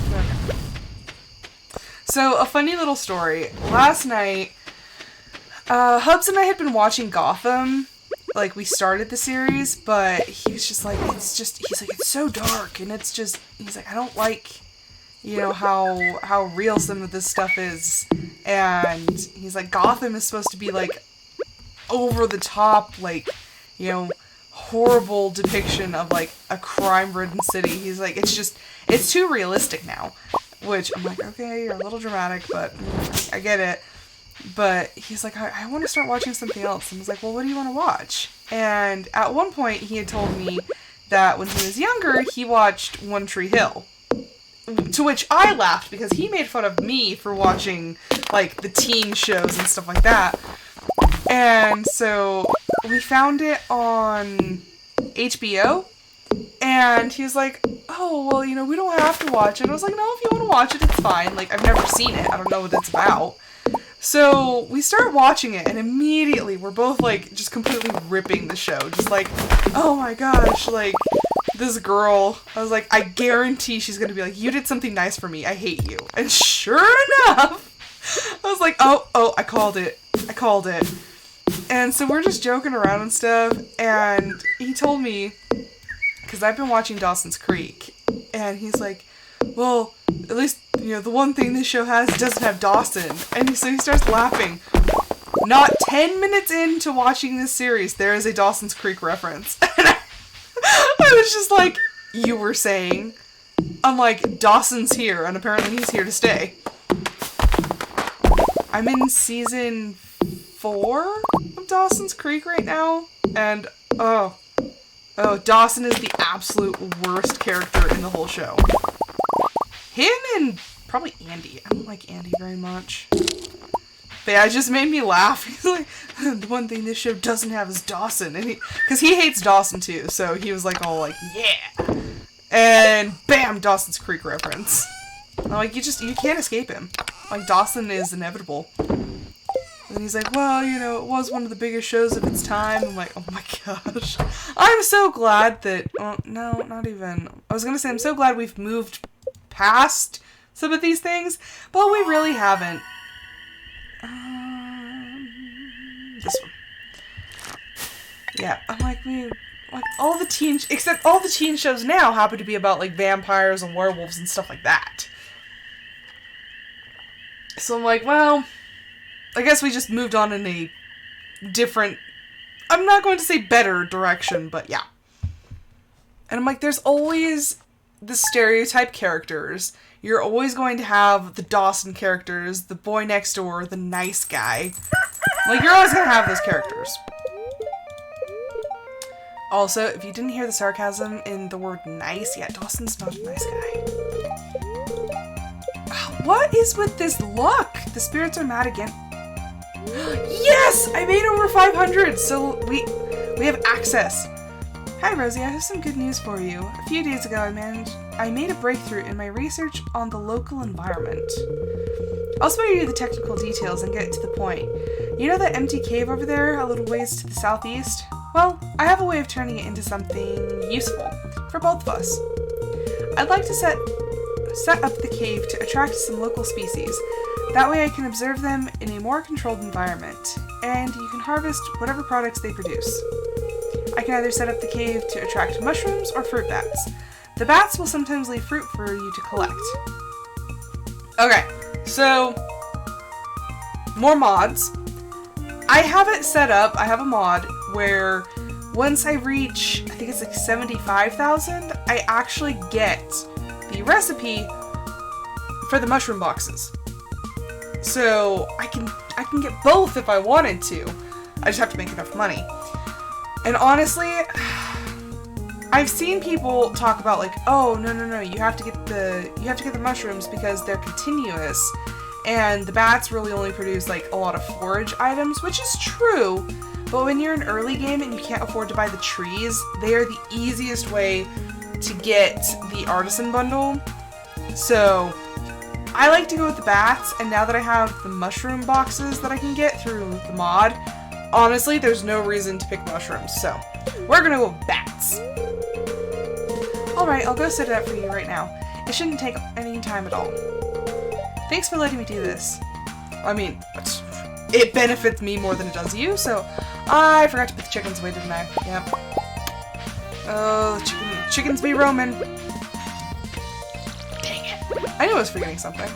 Okay. So, a funny little story. Last night, Hubs and I had been watching Gotham. Like, we started the series, but he was just like, he's like, it's so dark, and it's just, he's like, I don't like, you know, how real some of this stuff is, and he's like, Gotham is supposed to be, like, over the top, like, you know, horrible depiction of, like, a crime-ridden city. He's like, it's too realistic now, which, I'm like, okay, you're a little dramatic, but I get it. But he's like, I want to start watching something else. And I was like, well, what do you want to watch? And at one point, he had told me that when he was younger, he watched One Tree Hill. To which I laughed because he made fun of me for watching, like, the teen shows and stuff like that. And so we found it on HBO. And he was like, oh, well, you know, we don't have to watch it. I was like, no, if you want to watch it, it's fine. Like, I've never seen it. I don't know what it's about. So we start watching it, and immediately we're both, like, just completely ripping the show. Just like, oh my gosh, like, this girl, I was like, I guarantee she's gonna be like, you did something nice for me, I hate you. And sure enough, I was like, oh, I called it. And so we're just joking around and stuff, and he told me, because I've been watching Dawson's Creek, and he's like, well, at least, you know, the one thing this show has doesn't have Dawson. And so he starts laughing. Not 10 minutes into watching this series, there is a Dawson's Creek reference. And I was just like, you were saying? I'm like, Dawson's here, and apparently he's here to stay. I'm in season 4 of Dawson's Creek right now, and, oh, Dawson is the absolute worst character in the whole show. Him and probably Andy. I don't like Andy very much. But yeah, it just made me laugh. He's like, the one thing this show doesn't have is Dawson. And because he hates Dawson too, so he was like all like, yeah. And bam, Dawson's Creek reference. I'm like, you can't escape him. Like, Dawson is inevitable. And he's like, well, you know, it was one of the biggest shows of its time. I'm like, oh my gosh. I'm so glad that, no, not even. I was going to say, I'm so glad we've moved past some of these things, but we really haven't. This one. Yeah, I'm like, all the except all the teen shows now happen to be about, like, vampires and werewolves and stuff like that. So I'm like, well, I guess we just moved on in a different, I'm not going to say better direction, but yeah. And I'm like, there's always the stereotype characters. You're always going to have the Dawson characters, the boy next door, the nice guy. Like, you're always going to have those characters. Also, if you didn't hear the sarcasm in the word nice, yeah, Dawson's not a nice guy. What is with this luck? The spirits are mad again. Yes! I made over 500, so we have access. Hi, Rosie. I have some good news for you. A few days ago, I made a breakthrough in my research on the local environment. I'll spare you the technical details and get to the point. You know that empty cave over there, a little ways to the southeast? Well, I have a way of turning it into something useful for both of us. I'd like to set up the cave to attract some local species. That way I can observe them in a more controlled environment, and you can harvest whatever products they produce. I can either set up the cave to attract mushrooms or fruit bats. The bats will sometimes leave fruit for you to collect. Okay, so more mods. I have it set up, I have a mod where once I reach, I think it's like 75,000, I actually get the recipe for the mushroom boxes. So I can get both if I wanted to. I just have to make enough money. And honestly, I've seen people talk about like, oh no, you have to get the mushrooms because they're continuous, and the bats really only produce like a lot of forage items, which is true. But when you're in early game and you can't afford to buy the trees, they are the easiest way to get the artisan bundle. So I like to go with the bats, and now that I have the mushroom boxes that I can get through the mod, honestly, there's no reason to pick mushrooms, so we're gonna go with bats. Alright, I'll go set it up for you right now. It shouldn't take any time at all. Thanks for letting me do this. I mean, it benefits me more than it does you, so I forgot to put the chickens away, didn't I? Yep. Oh, chickens be roaming. Dang it. I knew I was forgetting something.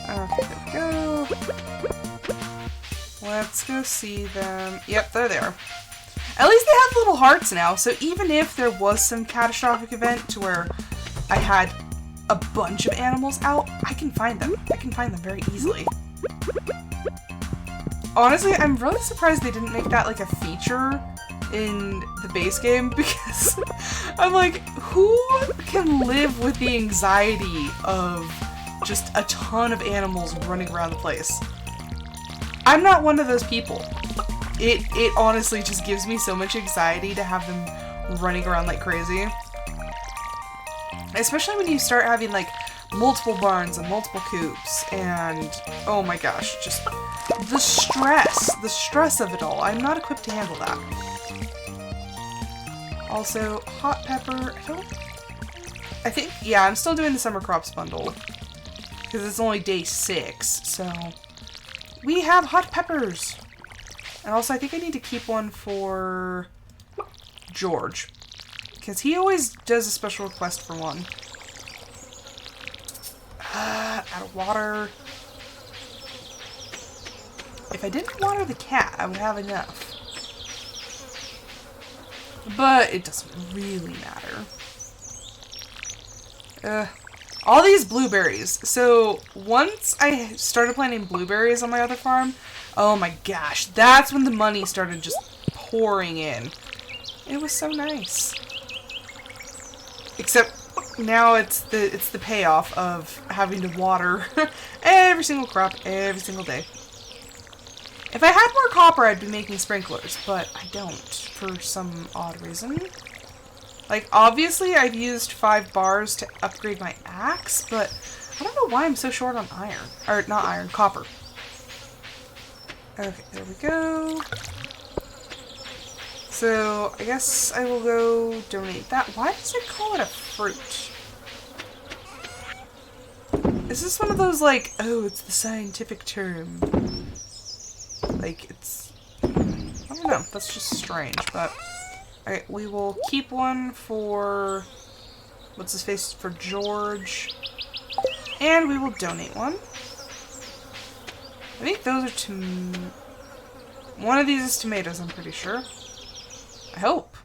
Okay, there we go. Let's go see them. Yep, there they are. At least they have little hearts now, so even if there was some catastrophic event to where I had a bunch of animals out, I can find them. I can find them very easily. Honestly, I'm really surprised they didn't make that like a feature in the base game, because I'm like, who can live with the anxiety of just a ton of animals running around the place? I'm not one of those people. It honestly just gives me so much anxiety to have them running around like crazy. Especially when you start having like multiple barns and multiple coops, and oh my gosh, just the stress of it all. I'm not equipped to handle that. Also, hot pepper, I think, yeah, I'm still doing the summer crops bundle because it's only day 6, so we have hot peppers. And also, I think I need to keep one for George, because he always does a special request for one. Out of water. If I didn't water the cat, I would have enough. But it doesn't really matter. All these blueberries. So once I started planting blueberries on my other farm, oh my gosh, that's when the money started just pouring in. It was so nice. Except now it's the payoff of having to water every single crop every single day. If I had more copper, I'd be making sprinklers, but I don't for some odd reason. Like, obviously, I've used 5 bars to upgrade my axe, but I don't know why I'm so short on iron. Or, not iron, copper. Okay, there we go. So, I guess I will go donate that. Why does it call it a fruit? Is this one of those, like, oh, it's the scientific term? Like, it's... I don't know. That's just strange, but... Alright, we will keep one for... What's his face? For George. And we will donate one. I think those are one of these is tomatoes, I'm pretty sure. I hope.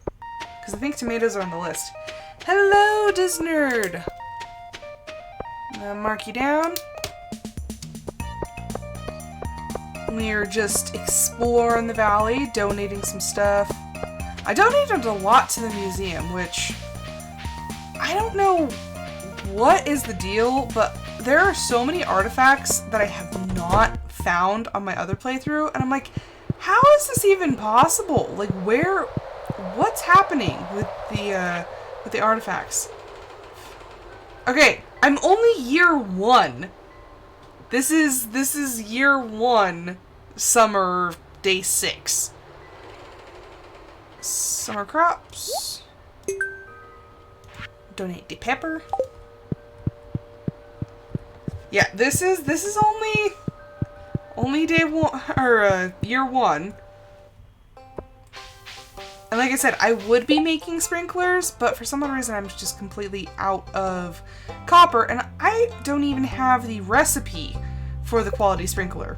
Because I think tomatoes are on the list. Hello, Disnerd! I'm gonna mark you down. We're just exploring the valley, donating some stuff. I donated a lot to the museum, which I don't know what is the deal, but there are so many artifacts that I have not found on my other playthrough, and I'm like, how is this even possible? Like, what's happening with the artifacts? Okay, I'm only year 1. This is year 1, summer, day 6. Summer crops. Donate the pepper. Yeah, this is only day 1 or year 1. And like I said, I would be making sprinklers, but for some odd reason I'm just completely out of copper, and I don't even have the recipe for the quality sprinkler.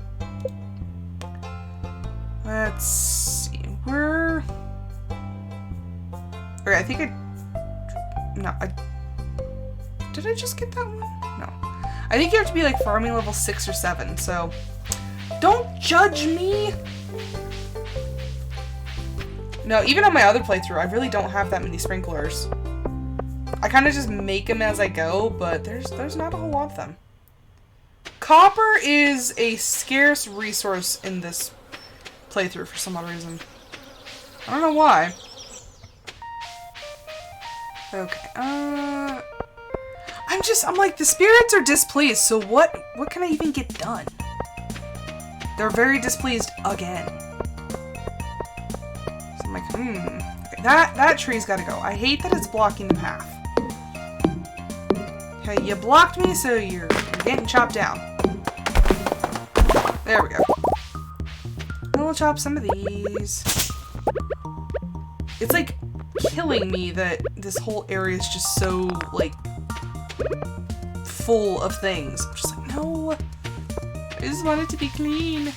Let's see. Okay, I think did I just get that one? No. I think you have to be like farming level 6 or 7, so don't judge me. No, even on my other playthrough, I really don't have that many sprinklers. I kind of just make them as I go, but there's not a whole lot of them. Copper is a scarce resource in this playthrough for some odd reason. I don't know why. Okay, I'm like, the spirits are displeased, so what can I even get done? They're very displeased again. So I'm like, okay, that tree's gotta go. I hate that it's blocking the path. Okay, you blocked me, so you're getting chopped down. There we go. And we'll chop some of these. It's like killing me that this whole area is just so, like, full of things. I'm just like, no. I just want it to be clean.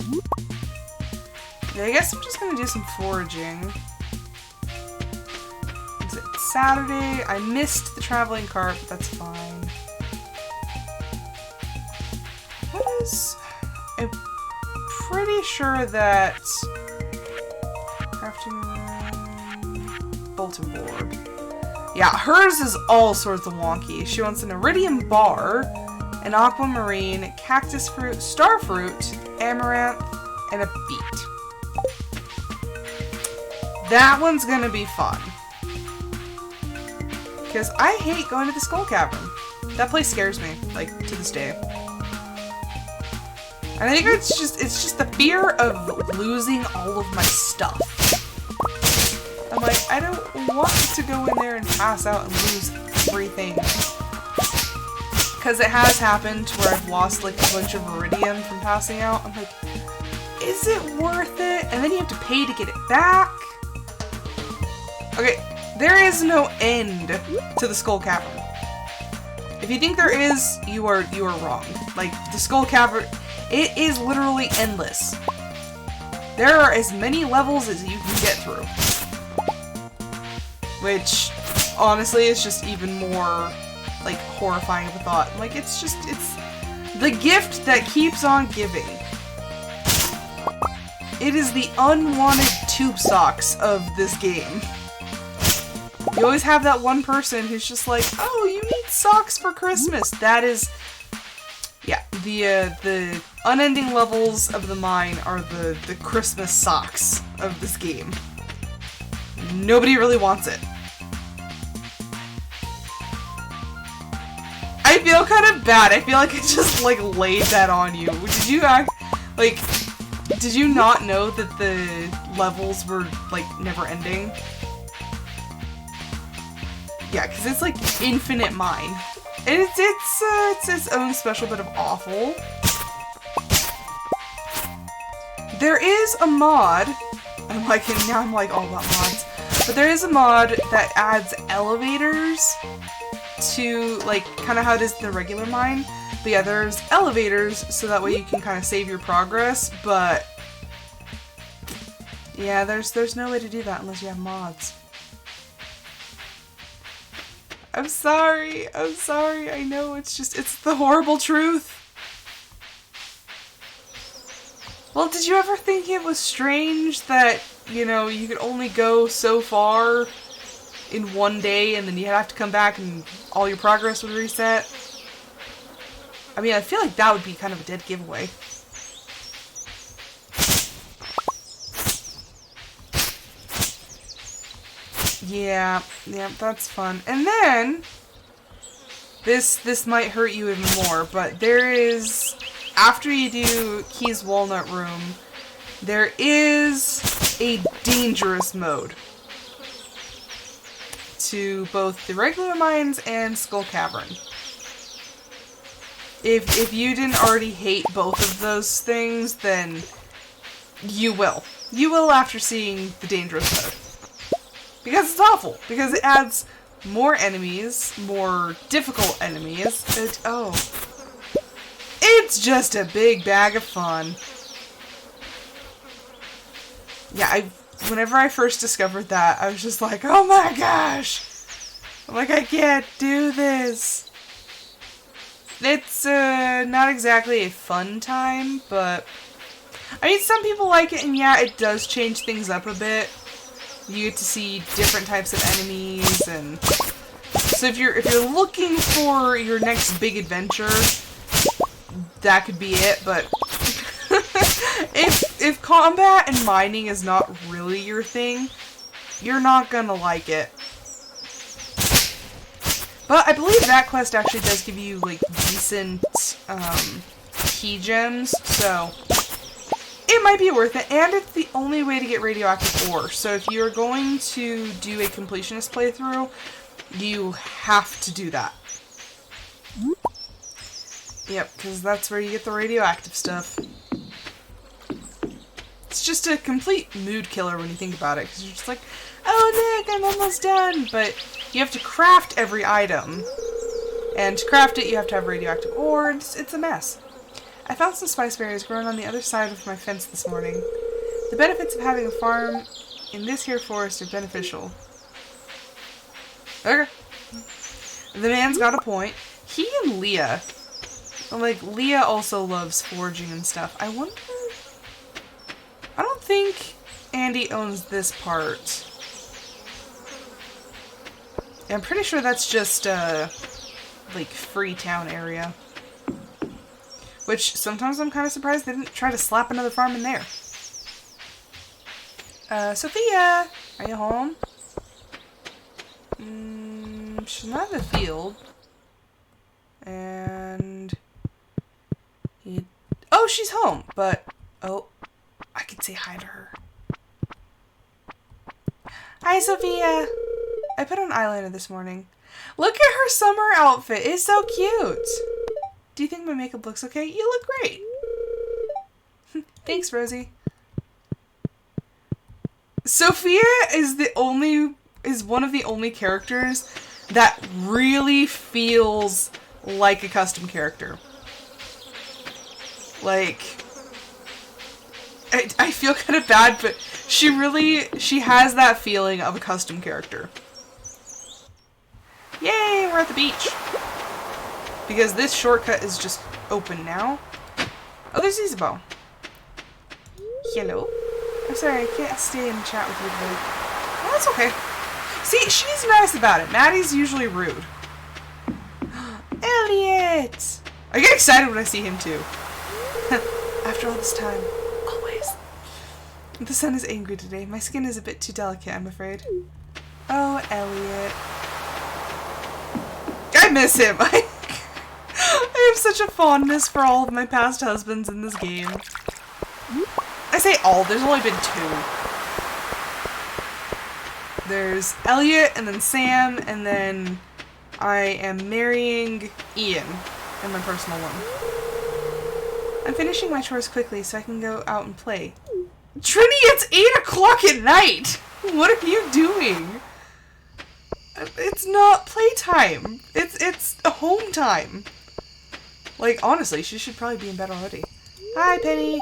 Yeah, I guess I'm just gonna do some foraging. It's Saturday. I missed the traveling cart, but that's fine. What is... I'm pretty sure that... Crafting room... Bulletin board. Yeah, hers is all sorts of wonky. She wants an iridium bar, an aquamarine, cactus fruit, star fruit, amaranth, and a beet. That one's gonna be fun. Because I hate going to the Skull Cavern. That place scares me, like, to this day. And I think it's just the fear of losing all of my stuff. I'm like, I don't want to go in there and pass out and lose everything. Because it has happened where I've lost like a bunch of iridium from passing out. I'm like, is it worth it? And then you have to pay to get it back. Okay, there is no end to the Skull Cavern. If you think there is, you are wrong. Like, the Skull Cavern, it is literally endless. There are as many levels as you can get through. Which, honestly, is just even more, like, horrifying of a thought. Like, it's the gift that keeps on giving. It is the unwanted tube socks of this game. You always have that one person who's just like, oh, you need socks for Christmas. That is, yeah, the unending levels of the mine are the Christmas socks of this game. Nobody really wants it. I feel kind of bad. I feel like I just, like, laid that on you. Did you did you not know that the levels were, like, never ending? Yeah, because it's, like, infinite mine. And it's its own special bit of awful. There is a mod. I'm like, now I'm, like, all about mods. But there is a mod that adds elevators to, like, kind of how it is in the regular mine. But yeah, there's elevators, so that way you can kind of save your progress, but yeah, there's no way to do that unless you have mods. I'm sorry, I know, it's the horrible truth. Well, did you ever think it was strange that, you know, you could only go so far in one day and then you'd have to come back and all your progress would reset? I mean, I feel like that would be kind of a dead giveaway. Yeah, that's fun. And then, this might hurt you even more, but there is, after you do Key's Walnut Room, there is a dangerous mode to both the regular mines and Skull Cavern. If you didn't already hate both of those things, then you will. You will after seeing the dangerous mode. Because it's awful. Because it adds more enemies, more difficult enemies. It's just a big bag of fun. Yeah, whenever I first discovered that, I was just like, oh my gosh! I'm like, I can't do this. It's not exactly a fun time, but I mean, some people like it, and yeah, it does change things up a bit. You get to see different types of enemies, and so if you're looking for your next big adventure, that could be it. But if combat and mining is not really your thing, you're not gonna like it. But I believe that quest actually does give you, like, decent key gems, so it might be worth it, and it's the only way to get radioactive ore. So if you're going to do a completionist playthrough, you have to do that. Yep, because that's where you get the radioactive stuff. It's just a complete mood killer when you think about it, because you're just like, oh Nick, I'm almost done, but you have to craft every item, and to craft it you have to have radioactive ore, and it's a mess. I found some spice berries growing on the other side of my fence this morning. The benefits of having a farm in this here forest are beneficial. Okay. The man's got a point. He and Leah, like, Leah also loves foraging and stuff. I wonder, I don't think Andy owns this part. I'm pretty sure that's just, like, Freetown area. Which, sometimes I'm kind of surprised they didn't try to slap another farm in there. Sophia! Are you home? She's not in the field. And oh, she's home, but, oh, I could say hi to her. Hi, Sophia! I put on eyeliner this morning. Look at her summer outfit. It's so cute. Do you think my makeup looks okay? You look great. Thanks, Rosie. Sophia is one of the only characters that really feels like a custom character. Like, I feel kind of bad, but she has that feeling of a custom character. Yay, we're at the beach. Because this shortcut is just open now. Oh, there's Isabel. Hello. I'm sorry, I can't stay and chat with you today. Oh, that's okay. See, she's nice about it. Maddie's usually rude. Elliot! I get excited when I see him too. After all this time. Always. The sun is angry today. My skin is a bit too delicate, I'm afraid. Oh, Elliot. I miss him. I have such a fondness for all of my past husbands in this game. I say all, there's only been 2. There's Elliot, and then Sam, and then I am marrying Ian in my personal one. I'm finishing my chores quickly so I can go out and play. Trini, it's 8 o'clock at night! What are you doing? It's not playtime. It's home time. Like, honestly, she should probably be in bed already. Hi, Penny.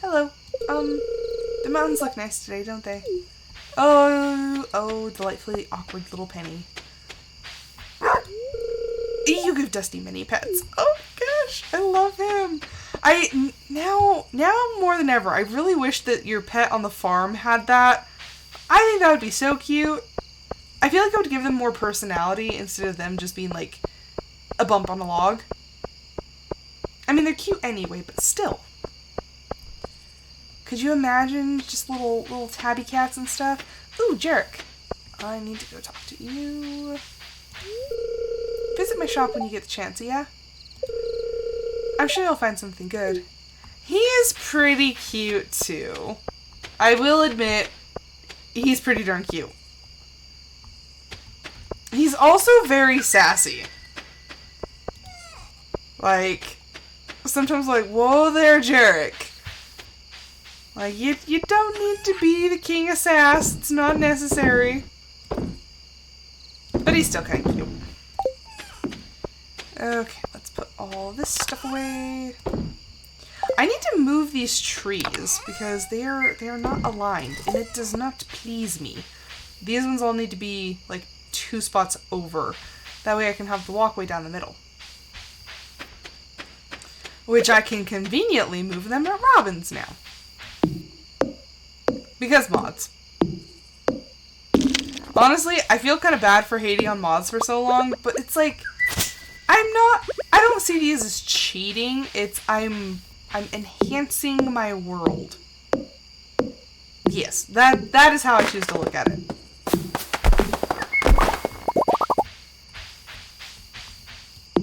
Hello. The mountains look nice today, don't they? Oh, delightfully awkward little Penny. You give Dusty many pets. Oh gosh, I love him. Now more than ever, I really wish that your pet on the farm had that. I think that would be so cute. I feel like it would give them more personality instead of them just being like a bump on a log. I mean, they're cute anyway, but still. Could you imagine just little tabby cats and stuff? Ooh, Jarek. I need to go talk to you. Visit my shop when you get the chance, yeah? I'm sure you'll find something good. He is pretty cute, too. I will admit, he's pretty darn cute. He's also very sassy. Like, sometimes like, whoa there, Jarek. Like, you don't need to be the king of sass. It's not necessary. But he's still kind of cute. Okay, let's put all this stuff away. I need to move these trees because they are not aligned, and it does not please me. These ones all need to be like 2 spots over. That way I can have the walkway down the middle. Which I can conveniently move them at Robin's now. Because mods. Honestly, I feel kind of bad for hating on mods for so long, but it's like, I don't see these as cheating. It's, I'm enhancing my world. Yes, that is how I choose to look at it.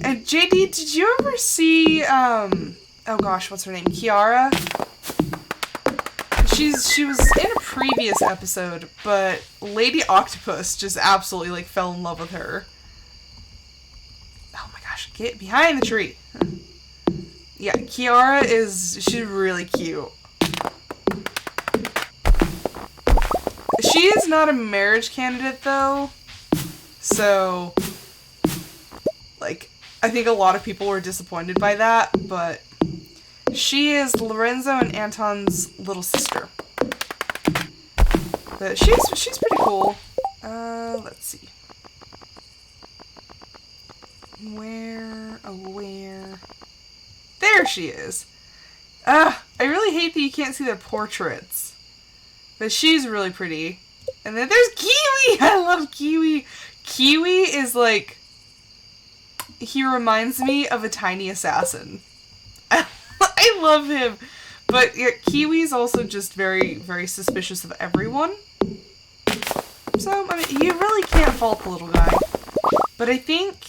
And JD, did you ever see, oh gosh, what's her name? Kiara? She was in a previous episode, but Lady Octopus just absolutely, like, fell in love with her. Oh my gosh, get behind the tree. Yeah, Kiara she's really cute. She is not a marriage candidate, though. So, like, I think a lot of people were disappointed by that, but she is Lorenzo and Anton's little sister. But she's pretty cool. Let's see. Where? There she is. I really hate that you can't see their portraits. But she's really pretty. And then there's Kiwi! I love Kiwi. Kiwi is like, he reminds me of a tiny assassin. I love him. But yeah, Kiwi's also just very, very suspicious of everyone. So, I mean, you really can't fault the little guy. But I think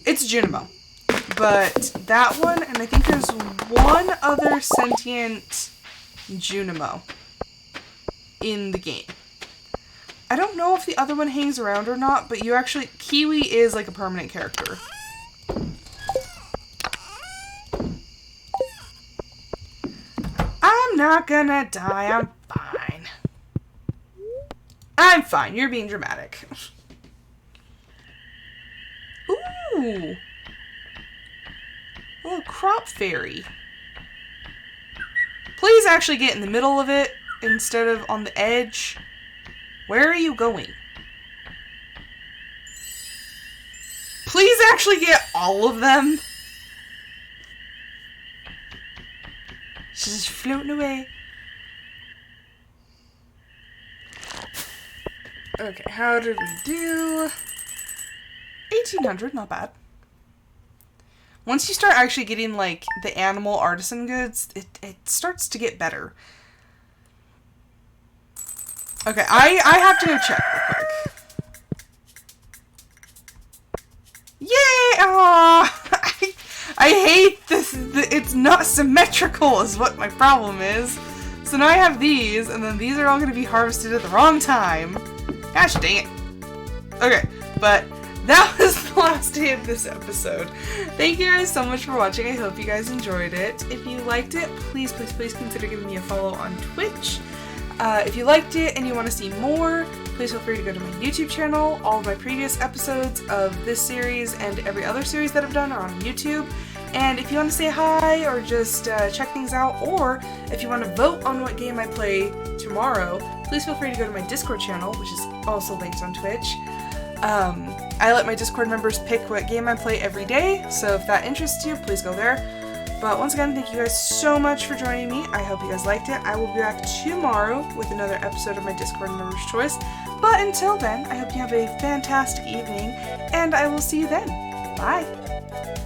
it's Junimo. But that one, and I think there's one other sentient Junimo in the game. I don't know if the other one hangs around or not, but Kiwi is like a permanent character. I'm not gonna die, I'm fine. I'm fine, you're being dramatic. Ooh. A little crop fairy. Please actually get in the middle of it instead of on the edge. Where are you going? Please actually get all of them. She's just floating away. Okay, how did we do? 1800, not bad. Once you start actually getting, like, the animal artisan goods, it starts to get better. Okay, I have to go check real quick. Yay! Aww! I hate this. It's not symmetrical is what my problem is. So now I have these, and then these are all going to be harvested at the wrong time. Gosh dang it. Okay, but that was the last day of this episode. Thank you guys so much for watching. I hope you guys enjoyed it. If you liked it, please consider giving me a follow on Twitch. If you liked it and you want to see more, please feel free to go to my YouTube channel. All of my previous episodes of this series and every other series that I've done are on YouTube. And if you want to say hi or just check things out, or if you want to vote on what game I play tomorrow, please feel free to go to my Discord channel, which is also linked on Twitch. I let my Discord members pick what game I play every day, so if that interests you, please go there. But once again, thank you guys so much for joining me. I hope you guys liked it. I will be back tomorrow with another episode of my Discord Members' Choice. But until then, I hope you have a fantastic evening, and I will see you then. Bye!